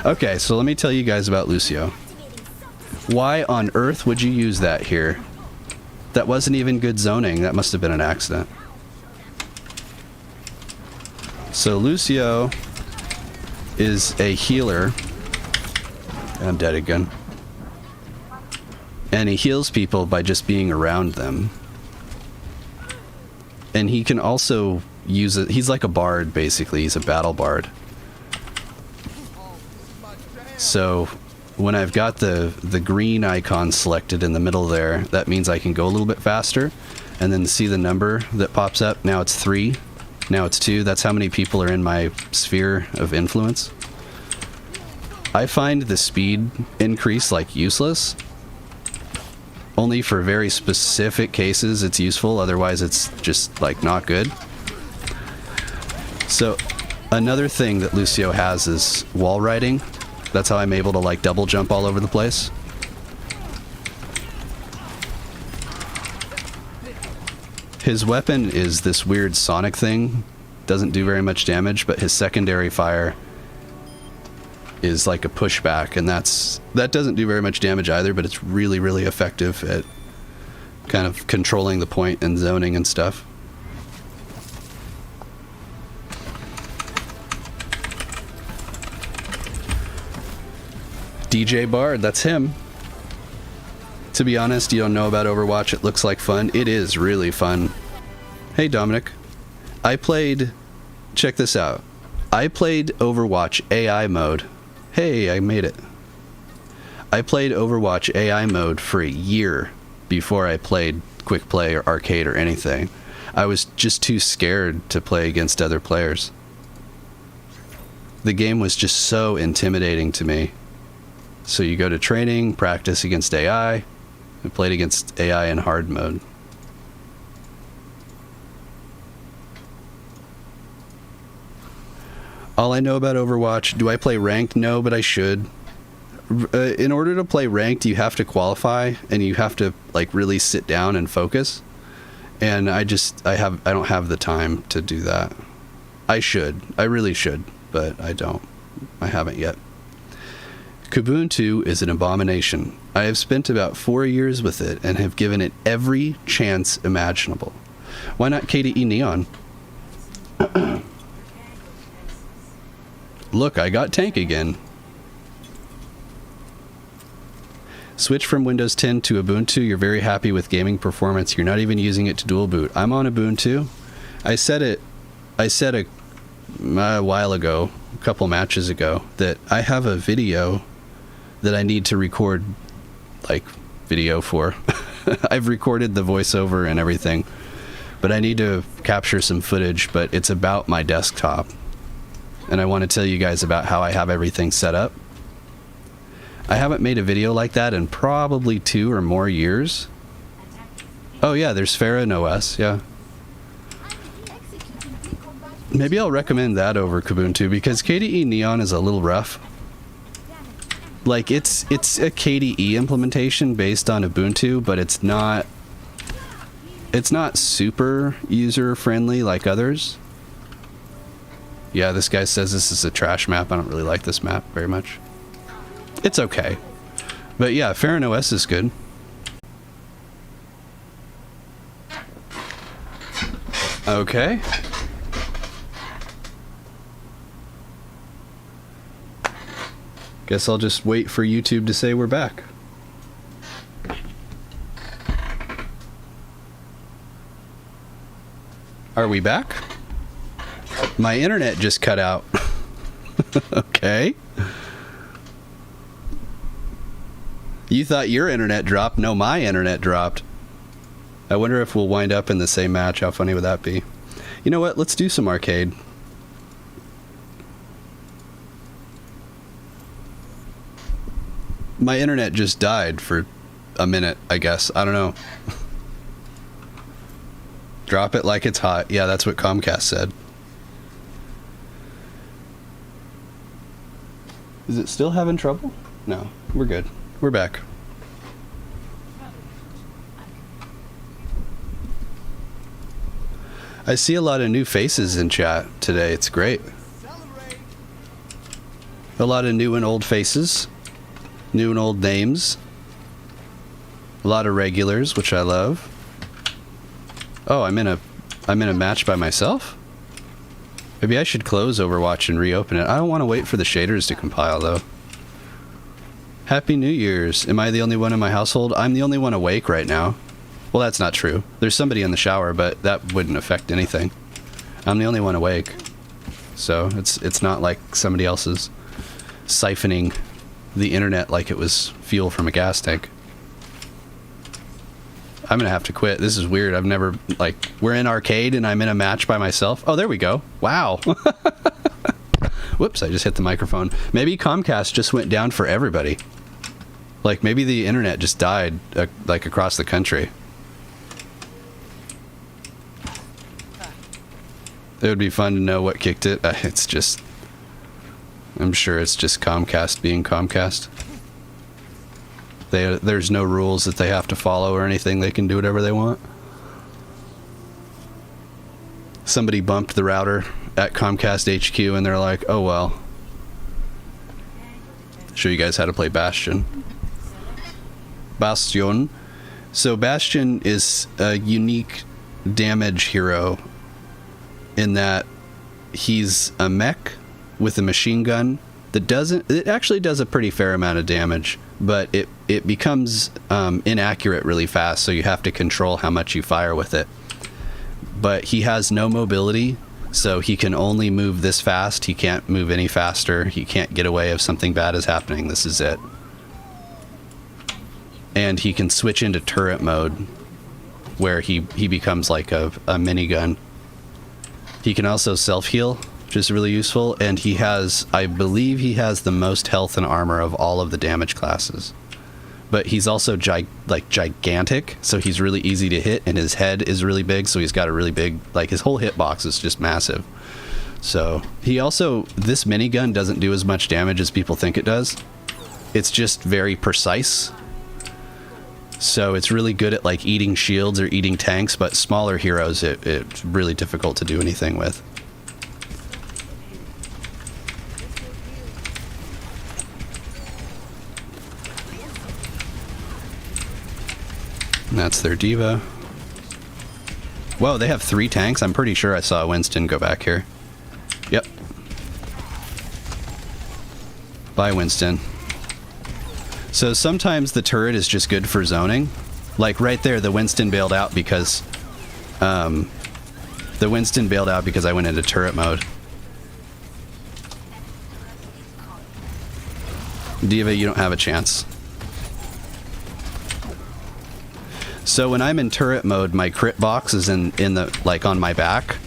Okay, so let me tell you guys about Lucio. Why on earth would you use that here? That wasn't even good zoning. That must have been an accident. So Lucio is a healer. I'm dead again. And he heals people by just being around them. And he can also use it. He's like a bard, basically. He's a battle bard. So when I've got the green icon selected in the middle there, that means I can go a little bit faster. And then see the number that pops up. Now it's 3. Now it's 2. That's how many people are in my sphere of influence. I find the speed increase like useless. Only for very specific cases it's useful. Otherwise it's just like not good. So another thing that Lucio has is wall riding. That's how I'm able to like double jump all over the place. His weapon is this weird sonic thing. Doesn't do very much damage, but his secondary fire is like a pushback, and that doesn't do very much damage either, but it's really, really effective at kind of controlling the point and zoning and stuff. DJ Bard, that's him. To be honest, you don't know about Overwatch. It looks like fun. It is really fun. Hey, Dominic. Check this out. I played Overwatch AI mode. Hey, I made it. I played Overwatch AI mode for a year before I played Quick Play or Arcade or anything. I was just too scared to play against other players. The game was just so intimidating to me. So you go to training, practice against AI. I played against AI in hard mode. All I know about Overwatch, do I play ranked? No, but I should. In order to play ranked, you have to qualify, and you have to like really sit down and focus. And I don't have the time to do that. I should. I really should, but I don't. I haven't yet. Kubuntu is an abomination. I have spent about 4 years with it and have given it every chance imaginable. Why not KDE Neon? Look, I got tank again. Switch from Windows 10 to Ubuntu. You're very happy with gaming performance. You're not even using it to dual boot. I'm on Ubuntu. I said a while ago, a couple matches ago, that I have a video that I need to record, like, video for. I've recorded the voiceover and everything, but I need to capture some footage, but it's about my desktop. And I want to tell you guys about how I have everything set up. I haven't made a video like that in probably 2 or more years. Oh yeah, there's Farah OS, yeah. Maybe I'll recommend that over Kubuntu, because KDE Neon is a little rough. Like, it's a KDE implementation based on Ubuntu, but it's not super user-friendly like others. Yeah, this guy says this is a trash map. I don't really like this map very much. It's okay. But yeah, Farah OS is good. Okay. Guess I'll just wait for YouTube to say we're back. Are we back? My internet just cut out. Okay. You thought your internet dropped? No, my internet dropped. I wonder if we'll wind up in the same match. How funny would that be? You know what? Let's do some arcade. My internet just died for a minute, I guess. I don't know. Drop it like it's hot. Yeah, that's what Comcast said. Is it still having trouble? No, we're good. We're back. I see a lot of new faces in chat today. It's great. A lot of new and old faces. New and old names. A lot of regulars, which I love. Oh, I'm in a match by myself? Maybe I should close Overwatch and reopen it. I don't want to wait for the shaders to compile, though. Happy New Year's. Am I the only one in my household? I'm the only one awake right now. Well, that's not true. There's somebody in the shower, but that wouldn't affect anything. I'm the only one awake. So it's not like somebody else is siphoning the internet like it was fuel from a gas tank. I'm gonna have to quit. This is weird. I've never, like, we're in arcade and I'm in a match by myself. Oh, there we go. Wow. Whoops, I just hit the microphone. Maybe Comcast just went down for everybody. Like, maybe the internet just died, like, across the country. It would be fun to know what kicked it. It's just... I'm sure it's just Comcast being Comcast. There's no rules that they have to follow or anything. They can do whatever they want. Somebody bumped the router at Comcast HQ and they're like, oh well. Show you guys how to play Bastion. Bastion. So Bastion is a unique damage hero in that he's a mech with a machine gun that doesn't... It actually does a pretty fair amount of damage, but it becomes inaccurate really fast, so you have to control how much you fire with it. But he has no mobility, so he can only move this fast. He can't move any faster. He can't get away if something bad is happening. This is it. And he can switch into turret mode, where he becomes like a minigun. He can also self-heal, which is really useful, and he has, I believe he has the most health and armor of all of the damage classes. But he's also gigantic, so he's really easy to hit, and his head is really big, so he's got a really big, like, his whole hitbox is just massive. So he also, this minigun doesn't do as much damage as people think it does. It's just very precise. So it's really good at, like, eating shields or eating tanks, but smaller heroes it's really difficult to do anything with. And that's their diva. Whoa, they have 3 tanks? I'm pretty sure I saw Winston go back here. Yep. Bye, Winston. So sometimes the turret is just good for zoning. Like right there, the Winston bailed out because... I went into turret mode. Diva, you don't have a chance. So when I'm in turret mode, my crit box is in the, like, on my back.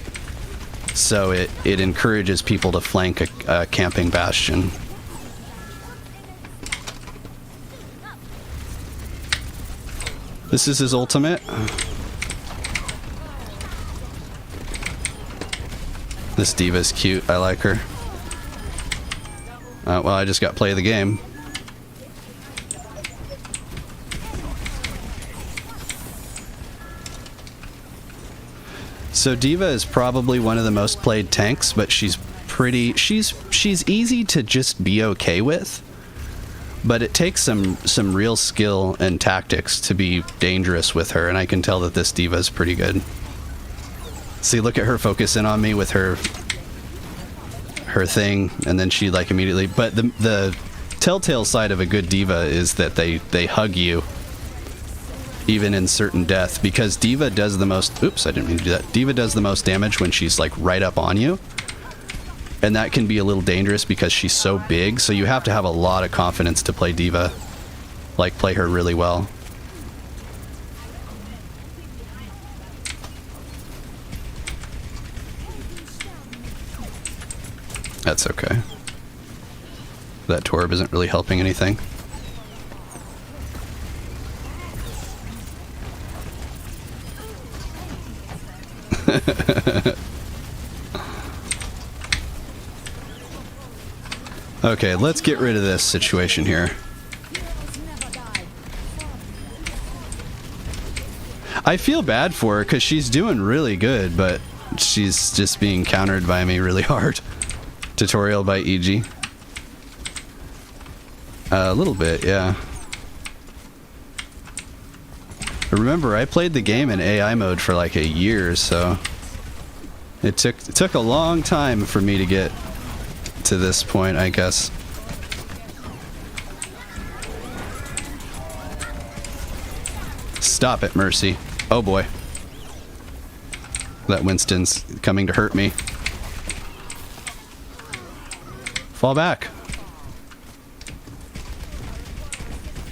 So it encourages people to flank a camping Bastion. This is his ultimate. This diva's cute. I like her. Well, I just got play of the game. So D.Va is probably one of the most played tanks, but she's easy to just be okay with. But it takes some real skill and tactics to be dangerous with her, and I can tell that this D.Va is pretty good. See, look at her focus in on me with her thing, and then she, like, immediately... But the telltale side of a good D.Va is that they hug you, even in certain death, because D.Va does the most... Oops, I didn't mean to do that. D.Va does the most damage when she's, like, right up on you. And that can be a little dangerous because she's so big, so you have to have a lot of confidence to play D.Va. Like, play her really well. That's okay. That Torb isn't really helping anything. Okay, let's get rid of this situation here. I feel bad for her because she's doing really good, but she's just being countered by me really hard. Tutorial by EG. A little bit, yeah. Remember, I played the game in AI mode for like a year, so it took a long time for me to get to this point, I guess. Stop it, Mercy. Oh boy. That Winston's coming to hurt me. Fall back.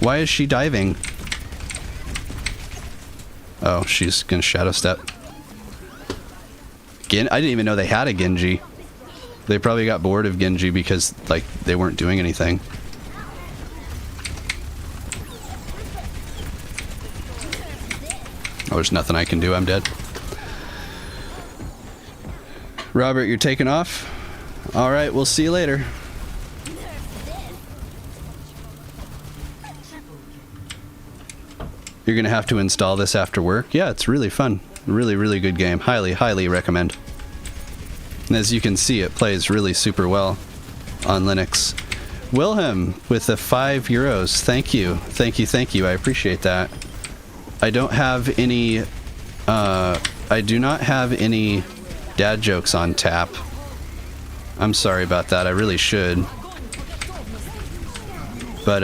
Why is she diving? Oh, she's gonna shadow step. I didn't even know they had a Genji. They probably got bored of Genji because, like, they weren't doing anything. Oh, there's nothing I can do. I'm dead. Robert, you're taking off? Alright, we'll see you later. You're gonna have to install this after work. Yeah, it's really fun. Really, really good game. Highly, highly recommend. And as you can see, it plays really super well on Linux. Wilhelm with the €5. Thank you. Thank you, thank you. I appreciate that. I don't have any... I do not have any dad jokes on tap. I'm sorry about that. I really should. But,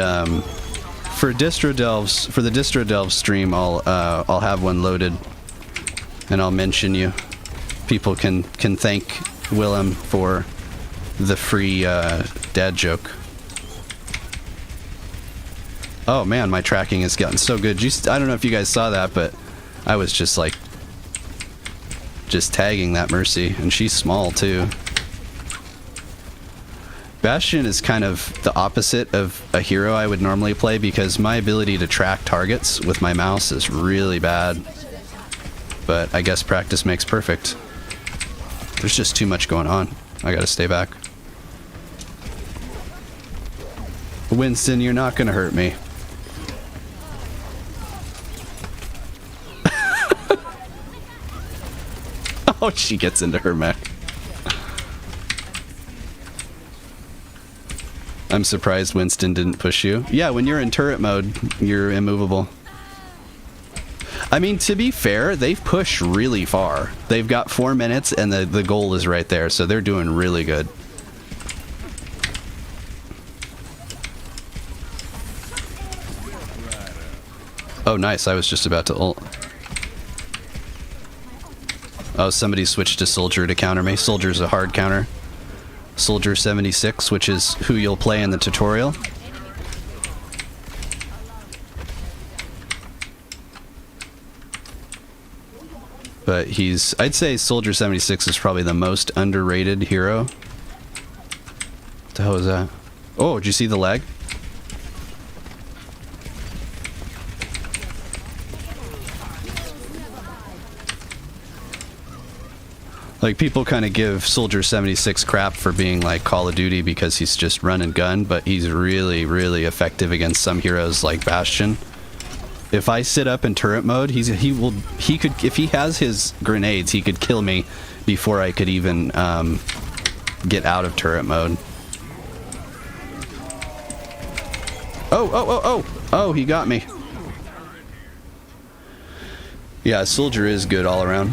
for the Distro Delves stream, I'll have one loaded, and I'll mention you. People can thank Willem for the free dad joke. Oh man, my tracking has gotten so good. I don't know if you guys saw that, but I was just like, just tagging that Mercy, and she's small too. Bastion is kind of the opposite of a hero I would normally play because my ability to track targets with my mouse is really bad. But I guess practice makes perfect. There's just too much going on. I gotta stay back. Winston, you're not gonna hurt me. Oh, she gets into her mech. I'm surprised Winston didn't push you. Yeah, when you're in turret mode, you're immovable. I mean, to be fair, they've pushed really far. They've got 4 minutes and the goal is right there, so they're doing really good. Oh, nice. I was just about to ult. Oh, somebody switched to Soldier to counter me. Soldier's a hard counter. Soldier 76, which is who you'll play in the tutorial. But I'd say Soldier 76 is probably the most underrated hero. What the hell is that? Oh, did you see the lag? Like, people kind of give Soldier 76 crap for being like Call of Duty because he's just run and gun, but he's really, really effective against some heroes like Bastion. If I sit up in turret mode, he could, if he has his grenades, he could kill me before I could even get out of turret mode. Oh, he got me. Yeah, Soldier is good all around.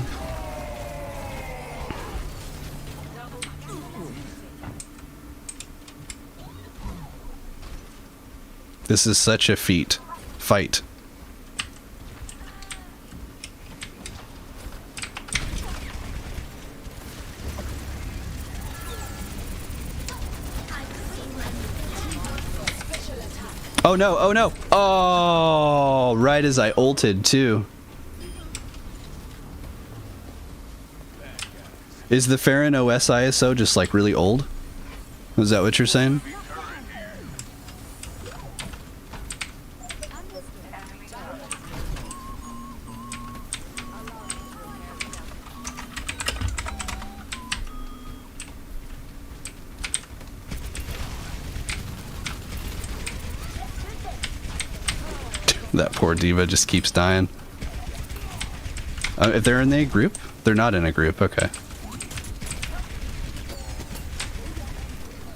This is such a fight. Oh no, oh no! Oh, right as I ulted too. Is the Farron OS ISO just like really old? Is that what you're saying? That poor diva just keeps dying. If they're in a group? They're not in a group, okay.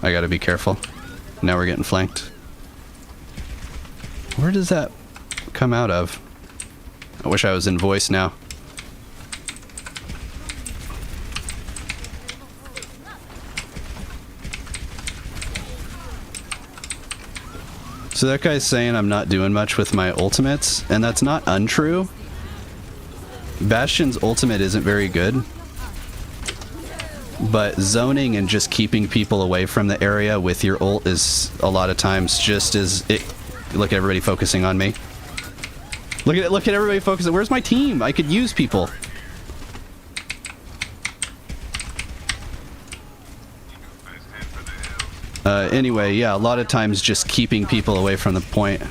I gotta be careful. Now we're getting flanked. Where does that come out of? I wish I was in voice now. So that guy's saying I'm not doing much with my ultimates, and that's not untrue. Bastion's ultimate isn't very good, but zoning and just keeping people away from the area with your ult is a lot of times just as Look at everybody focusing on me. Look at everybody focusing. Where's my team? I could use people. Anyway, yeah, a lot of times just keeping people away from the point.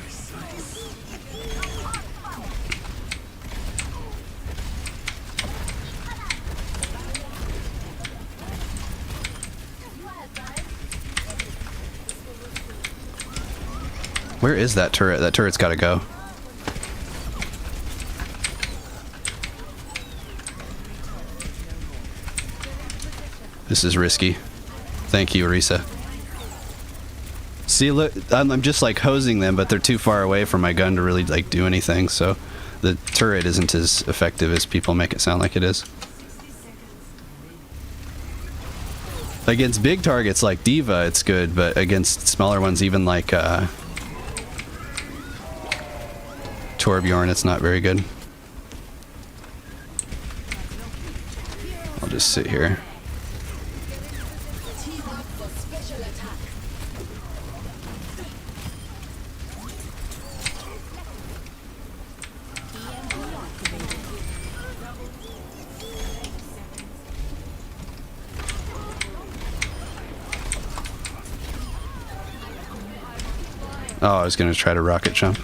Where is that turret? That turret's gotta go. This is risky. Thank you, Arisa. See, look, I'm just like hosing them, but they're too far away from my gun to really like do anything, so the turret isn't as effective as people make it sound like it is. Against big targets like D.Va, it's good, but against smaller ones, even like Torbjorn, it's not very good. I'll just sit here. Oh, I was gonna try to rocket jump.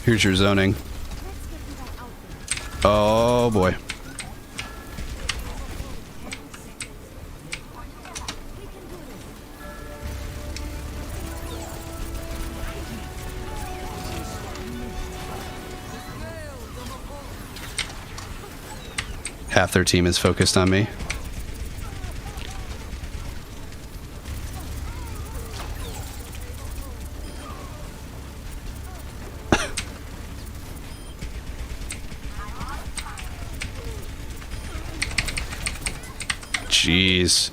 Here's your zoning. Oh boy. Half their team is focused on me. Jeez,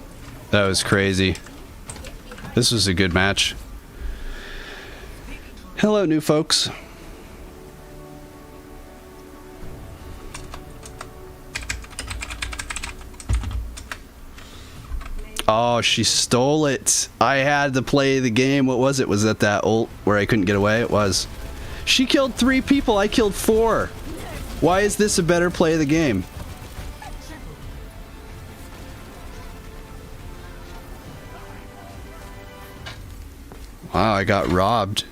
that was crazy. This was a good match. Hello, new folks. Oh, she stole it. I had to play the game. What was it? Was that ult where I couldn't get away? It was. She killed 3 people. I killed 4. Why is this a better play of the game? Wow, I got robbed.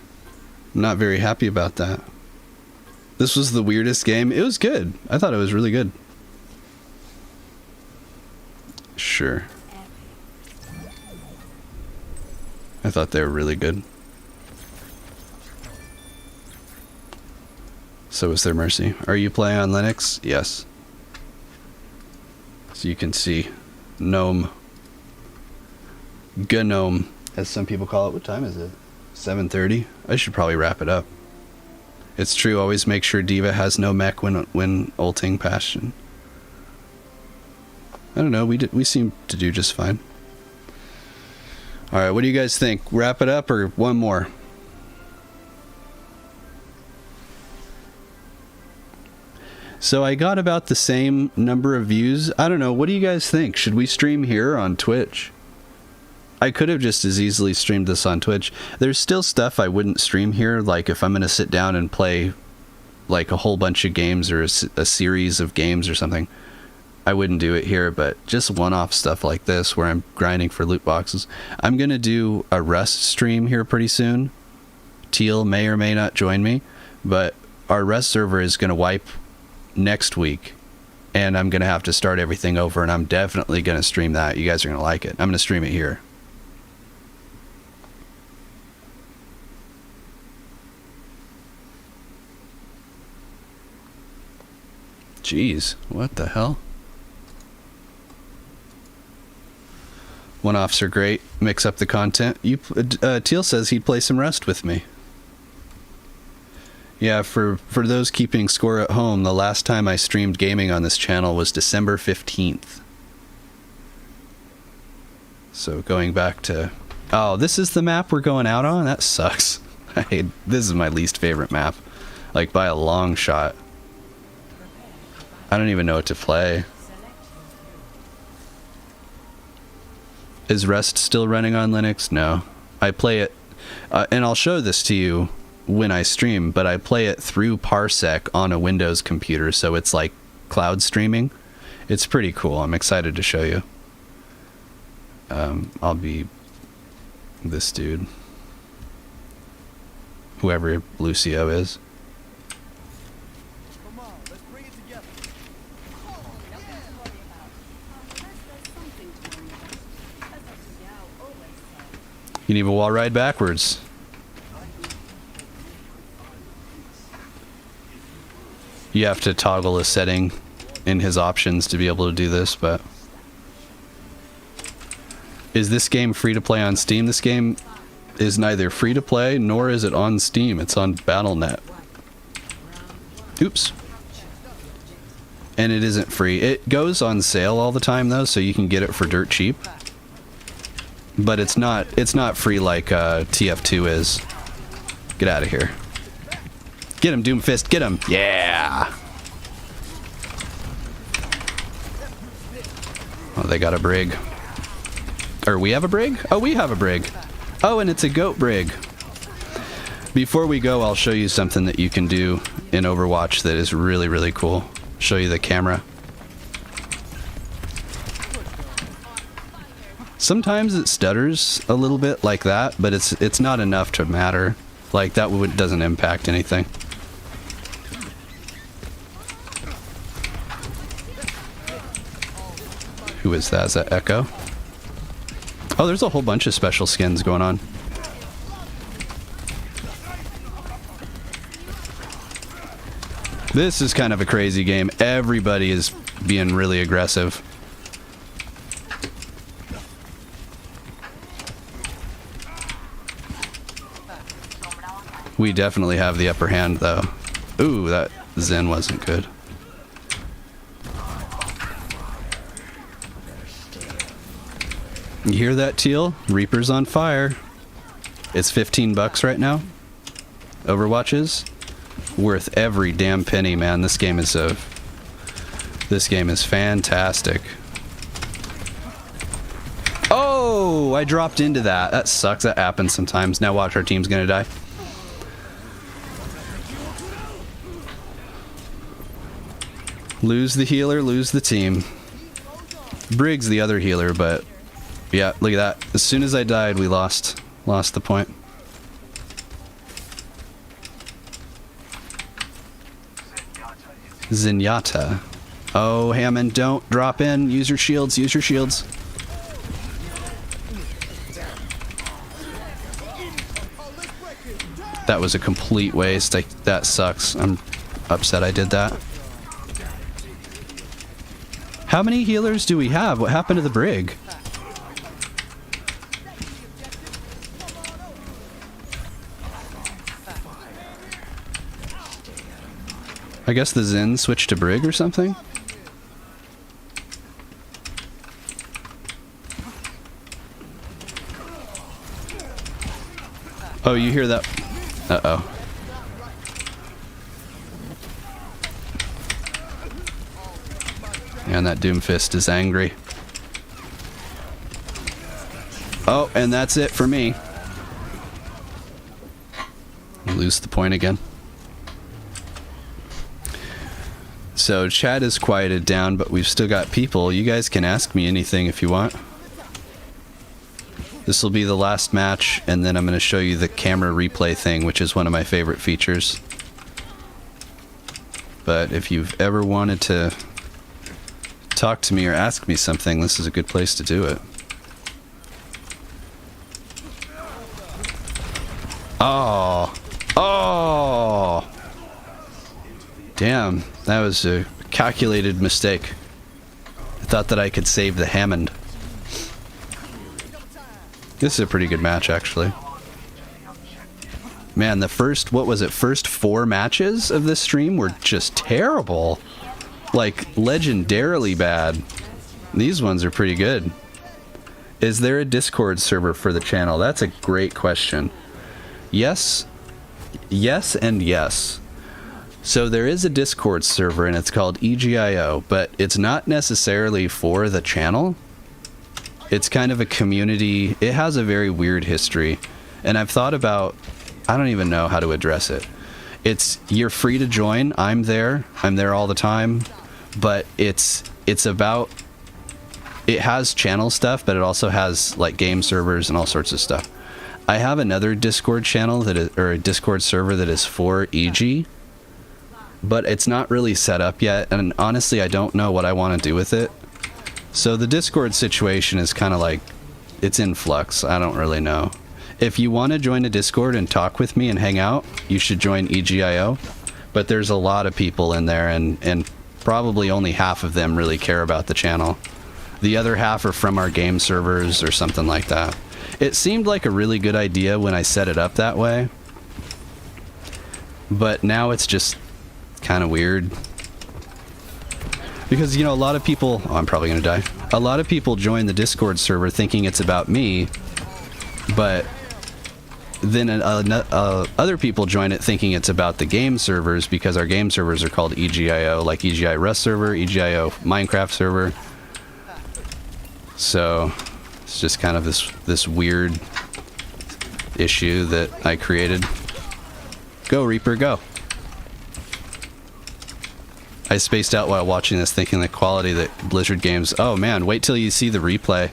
I'm not very happy about that. This was the weirdest game. It was good. I thought it was really good. Sure. I thought they were really good. So was their Mercy. Are you playing on Linux? Yes. So you can see. Gnome. Gnome, as some people call it. What time is it? 7:30? I should probably wrap it up. It's true, always make sure D.Va has no mech when ulting Bastion. I don't know, we seem to do just fine. Alright, what do you guys think? Wrap it up or one more? So I got about the same number of views. I don't know, what do you guys think? Should we stream here on Twitch? I could have just as easily streamed this on Twitch. There's still stuff I wouldn't stream here, like if I'm going to sit down and play like a whole bunch of games or a series of games or something. I wouldn't do it here, but just one-off stuff like this where I'm grinding for loot boxes. I'm going to do a Rust stream here pretty soon. Teal may or may not join me, but our Rust server is going to wipe next week. And I'm going to have to start everything over, and I'm definitely going to stream that. You guys are going to like it. I'm going to stream it here. Jeez, what the hell? One-offs are great. Mix up the content. Teal says he'd play some Rust with me. Yeah, for those keeping score at home, the last time I streamed gaming on this channel was December 15th. So going back to... Oh, this is the map we're going out on? That sucks. This is my least favorite map. Like, by a long shot. I don't even know what to play. Is Rust still running on Linux? No. I play it, and I'll show this to you when I stream, but I play it through Parsec on a Windows computer, so it's like cloud streaming. It's pretty cool. I'm excited to show you. I'll be this dude. Whoever Lucio is. You need a wall ride backwards. You have to toggle a setting in his options to be able to do this, but... Is this game free to play on Steam? This game is neither free to play, nor is it on Steam. It's on Battle.net. Oops. And it isn't free. It goes on sale all the time, though, so you can get it for dirt cheap. But it's not free like TF2 is. Get out of here. Get him, Doomfist, get him! Yeah! Oh, they got a brig. Or we have a brig? Oh, we have a brig. Oh, and it's a goat brig. Before we go, I'll show you something that you can do in Overwatch that is really, really cool. Show you the camera. Sometimes it stutters a little bit like that, but it's not enough to matter. Like, that doesn't impact anything. Who is that? Is that Echo? Oh, there's a whole bunch of special skins going on. This is kind of a crazy game. Everybody is being really aggressive. We definitely have the upper hand, though. Ooh, that Zen wasn't good. You hear that, Teal? Reaper's on fire. It's 15 bucks right now. Overwatch is worth every damn penny, man. This game is fantastic. Oh, I dropped into that. That sucks. That happens sometimes. Now watch, our team's gonna die. Lose the healer, lose the team. Brig's the other healer, but yeah, look at that. As soon as I died, we lost the point. Zenyatta. Oh, Hammond, don't drop in. Use your shields, use your shields. That was a complete waste. That sucks. I'm upset I did that. How many healers do we have? What happened to the brig? I guess the Zen switched to brig or something? Oh, you hear that? Uh-oh. And that Doomfist is angry. Oh, and that's it for me. Lose the point again. So chat is quieted down, but we've still got people. You guys can ask me anything if you want. This will be the last match, and then I'm going to show you the camera replay thing, which is one of my favorite features. But if you've ever wanted to talk to me or ask me something, this is a good place to do it. Oh! Oh! Damn, that was a calculated mistake. I thought that I could save the Hammond. This is a pretty good match, actually. Man, the first, what was it, first 4 matches of this stream were just terrible. Like, legendarily bad. These ones are pretty good. Is there a Discord server for the channel? That's a great question. Yes. Yes and yes. So there is a Discord server, and it's called EGIO, but it's not necessarily for the channel. It's kind of a community. It has a very weird history. And I've thought about, I don't even know how to address it. You're free to join. I'm there all the time. But it has channel stuff, but it also has like game servers and all sorts of stuff. I have another Discord channel or a Discord server that is for EG, but it's not really set up yet. And honestly, I don't know what I want to do with it. So the Discord situation is kind of like, it's in flux. I don't really know. If you want to join a Discord and talk with me and hang out, you should join EGIO. But there's a lot of people in there, and probably only half of them really care about the channel. The other half are from our game servers or something like that. It seemed like a really good idea when I set it up that way. But now it's just kind of weird. Because, you know, a lot of people... Oh, I'm probably going to die. A lot of people join the Discord server thinking it's about me, but then other people join it thinking it's about the game servers, because our game servers are called EGIO, like EGI Rust server, EGIO Minecraft server. So it's just kind of this weird issue that I created. Go, Reaper, go. I spaced out while watching this, thinking the quality that Blizzard games... Oh man, wait till you see the replay.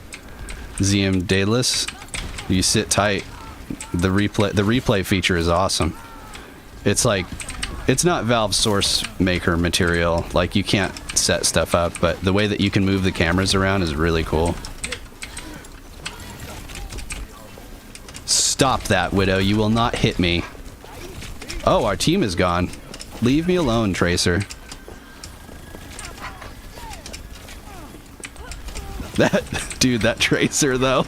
ZM Daedalus, you sit tight. The replay feature is awesome. It's like, it's not Valve source maker material. Like, you can't set stuff up, but the way that you can move the cameras around is really cool. Stop that, Widow. You will not hit me. Oh, our team is gone. Leave me alone, Tracer. Dude, that Tracer, though.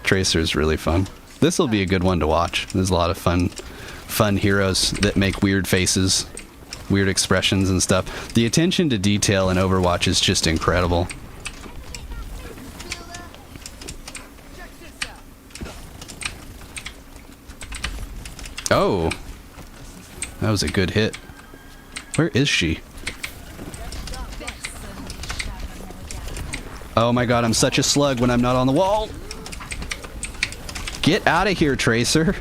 Tracer's really fun. This will be a good one to watch. There's a lot of fun heroes that make weird faces, weird expressions and stuff. The attention to detail in Overwatch is just incredible. Oh, that was a good hit. Where is she? Oh my god, I'm such a slug when I'm not on the wall. Get out of here, Tracer.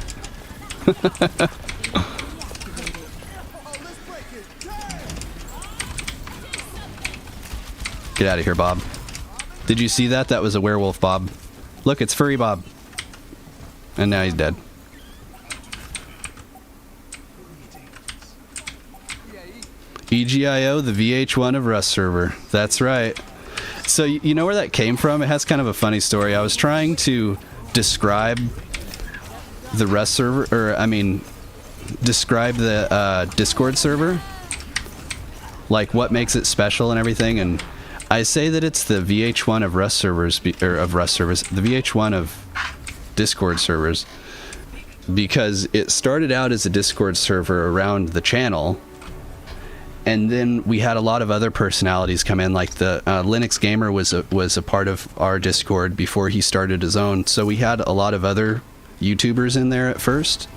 Get out of here, Bob. Did you see that? That was a werewolf, Bob. Look, it's Furry Bob. And now he's dead. EGIO, the VH1 of Rust server. That's right. So you know where that came from? It has kind of a funny story. I was trying to describe the Rust server, or I mean, describe the Discord server, like what makes it special and everything. And I say that it's the VH1 of Rust servers, or of Rust servers, the VH1 of Discord servers, because it started out as a Discord server around the channel. And then we had a lot of other personalities come in, like the Linux Gamer was a part of our Discord before he started his own. So we had a lot of other YouTubers in there at first.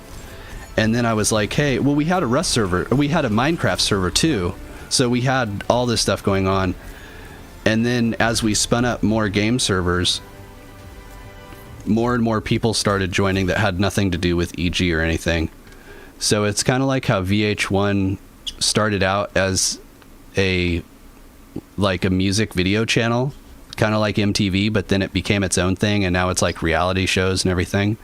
And then I was like, hey, well, we had a Rust server. We had a Minecraft server too. So we had all this stuff going on. And then as we spun up more game servers, more and more people started joining that had nothing to do with EG or anything. So it's kind of like how VH1 started out as a music video channel, kind of like MTV, but then it became its own thing, and now it's like reality shows and everything.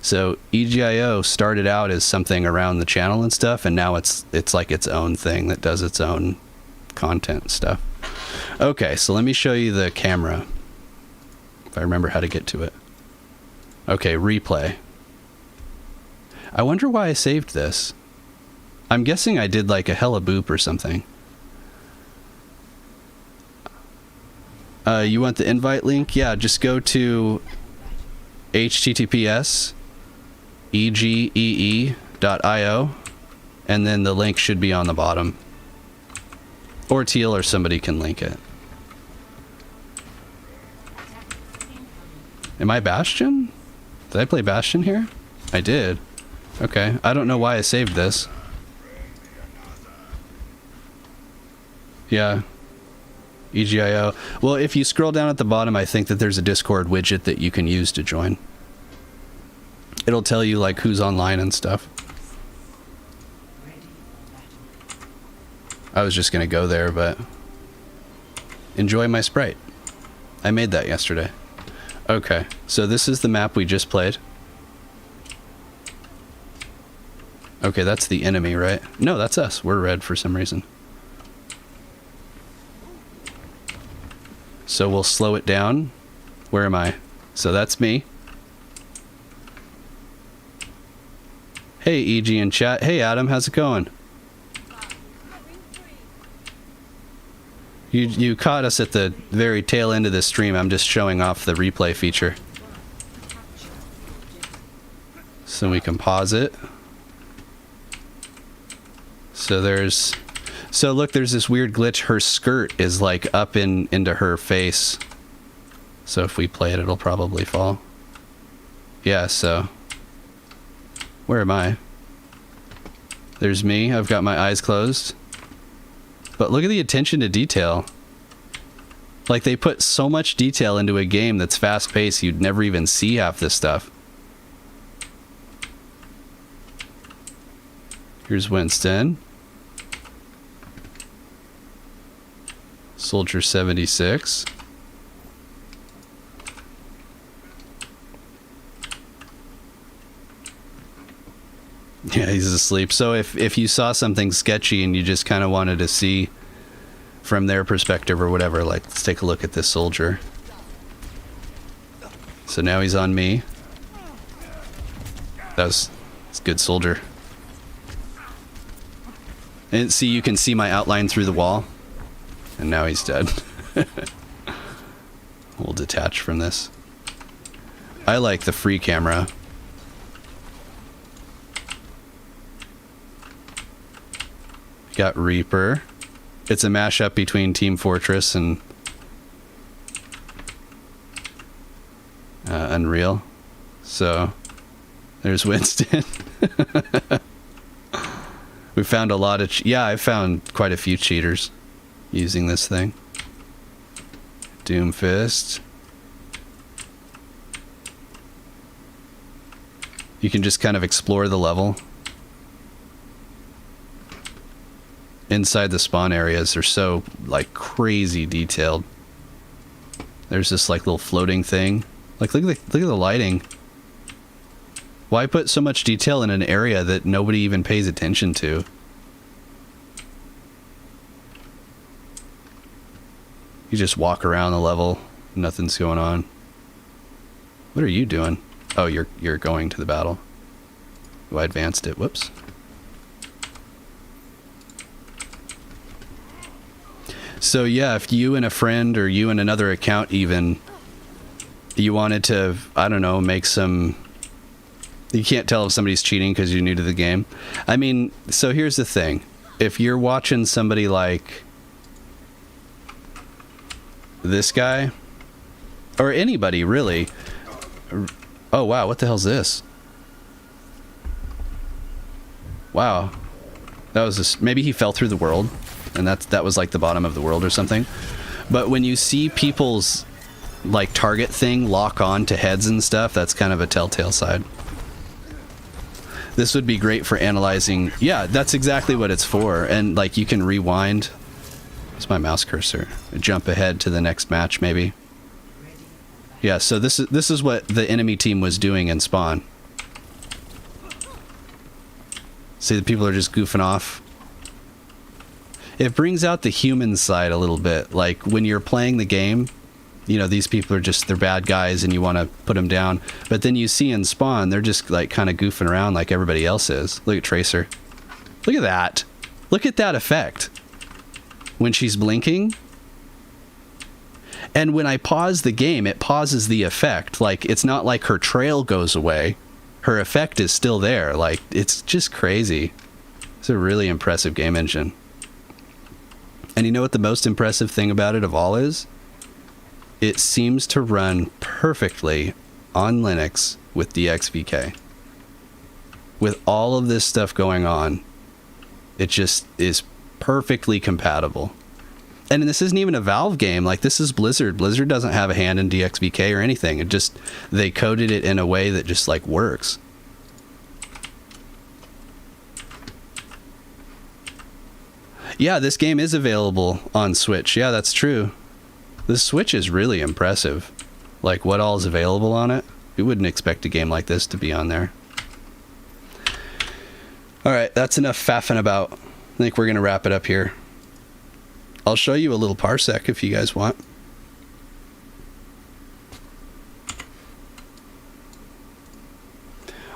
So EGIO started out as something around the channel and stuff, and now it's like its own thing that does its own content and stuff. Okay, so let me show you the camera, if I remember how to get to it. Okay, replay. I wonder why I saved this. I'm guessing I did like a hella boop or something. You want the invite link? Yeah, just go to https://egee.io, and then the link should be on the bottom. Or Teal or somebody can link it. Am I Bastion? Did I play Bastion here? I did. Okay, I don't know why I saved this. Yeah. EGIO. Well, if you scroll down at the bottom, I think that there's a Discord widget that you can use to join. It'll tell you like who's online and stuff. I was just gonna go there, but enjoy my Sprite. I made that yesterday. Okay, so this is the map we just played. Okay, that's the enemy, right? No, that's us. We're red for some reason. So we'll slow it down. Where am I? So that's me. Hey, EG in chat. Hey, Adam, how's it going? You caught us at the very tail end of the stream. I'm just showing off the replay feature. So we can pause it. So there's... So look, there's this weird glitch. Her skirt is like up into her face. So if we play it, it'll probably fall. Yeah, so... Where am I? There's me. I've got my eyes closed. But look at the attention to detail. Like, they put so much detail into a game that's fast-paced, you'd never even see half this stuff. Here's Winston. Soldier 76. Yeah, he's asleep. So if you saw something sketchy and you just kind of wanted to see from their perspective or whatever, like, let's take a look at this soldier. So now he's on me. That's a good soldier. And see, you can see my outline through the wall. And now he's dead. We'll detach from this. I like the free camera. Got Reaper. It's a mashup between Team Fortress and Unreal. So there's Winston. We found a lot of... Yeah, I found quite a few cheaters using this thing. Doomfist. You can just kind of explore the level. Inside the spawn areas are so, like, crazy detailed. There's this, like, little floating thing. Like, look at the lighting. Why put so much detail in an area that nobody even pays attention to? You just walk around the level, nothing's going on. What are you doing? Oh, you're going to the battle. Oh, I advanced it. Whoops. So yeah, if you and a friend or you and another account even, you wanted to, I don't know, make some... You can't tell if somebody's cheating because you're new to the game. I mean, so here's the thing. If you're watching somebody like this guy, or anybody really... Oh wow, what the hell's this? Wow. That was just... Maybe he fell through the world. And that was like the bottom of the world or something. But when you see people's like target thing lock on to heads and stuff, that's kind of a telltale side. This would be great for analyzing. Yeah, that's exactly what it's for. And like you can rewind. Where's my mouse cursor? Jump ahead to the next match maybe. Yeah, so this is what the enemy team was doing in Spawn. See, the people are just goofing off. It brings out the human side a little bit. Like when you're playing the game, you know, these people are just, they're bad guys and you want to put them down. But then you see in Spawn, they're just like kind of goofing around like everybody else is. Look at Tracer. Look at that. Look at that effect. When she's blinking. And when I pause the game, it pauses the effect. Like it's not like her trail goes away. Her effect is still there. Like it's just crazy. It's a really impressive game engine. And you know what the most impressive thing about it of all is? It seems to run perfectly on Linux with DXVK. With all of this stuff going on, it just is perfectly compatible. And this isn't even a Valve game. Like, this is Blizzard. Blizzard doesn't have a hand in DXVK or anything. It just, they coded it in a way that just like works. Yeah, this game is available on Switch. Yeah, that's true. The Switch is really impressive. Like, what all is available on it. You wouldn't expect a game like this to be on there. All right, that's enough faffing about. I think we're going to wrap it up here. I'll show you a little parsec if you guys want.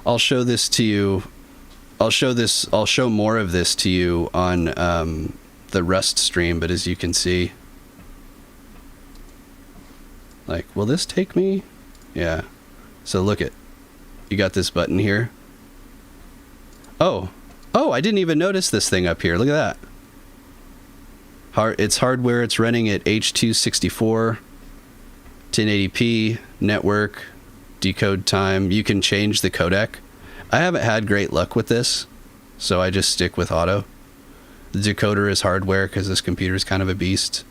I'll show this to you. I'll show more of this to you on the Rust stream, but as you can see, like, will this take me? Yeah. So look at, you got this button here. Oh, I didn't even notice this thing up here. Look at that. It's hardware. It's running at H.264, 1080p, network, decode time. You can change the codec. I haven't had great luck with this, so I just stick with auto. The decoder is hardware because this computer is kind of a beast.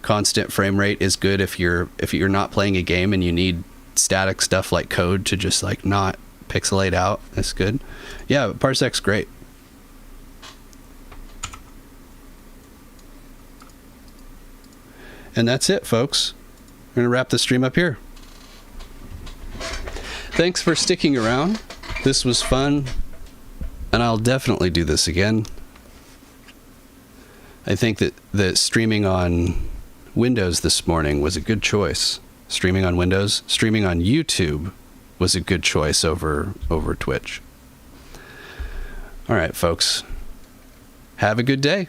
Constant frame rate is good if you're not playing a game and you need static stuff like code to just like not pixelate out. That's good. Yeah, parsec's great. And that's it, folks. We're gonna wrap the stream up here. Thanks for sticking around. This was fun, and I'll definitely do this again. I think that streaming on Windows this morning was a good choice. Streaming on Windows, streaming on YouTube was a good choice over Twitch. All right, folks. Have a good day.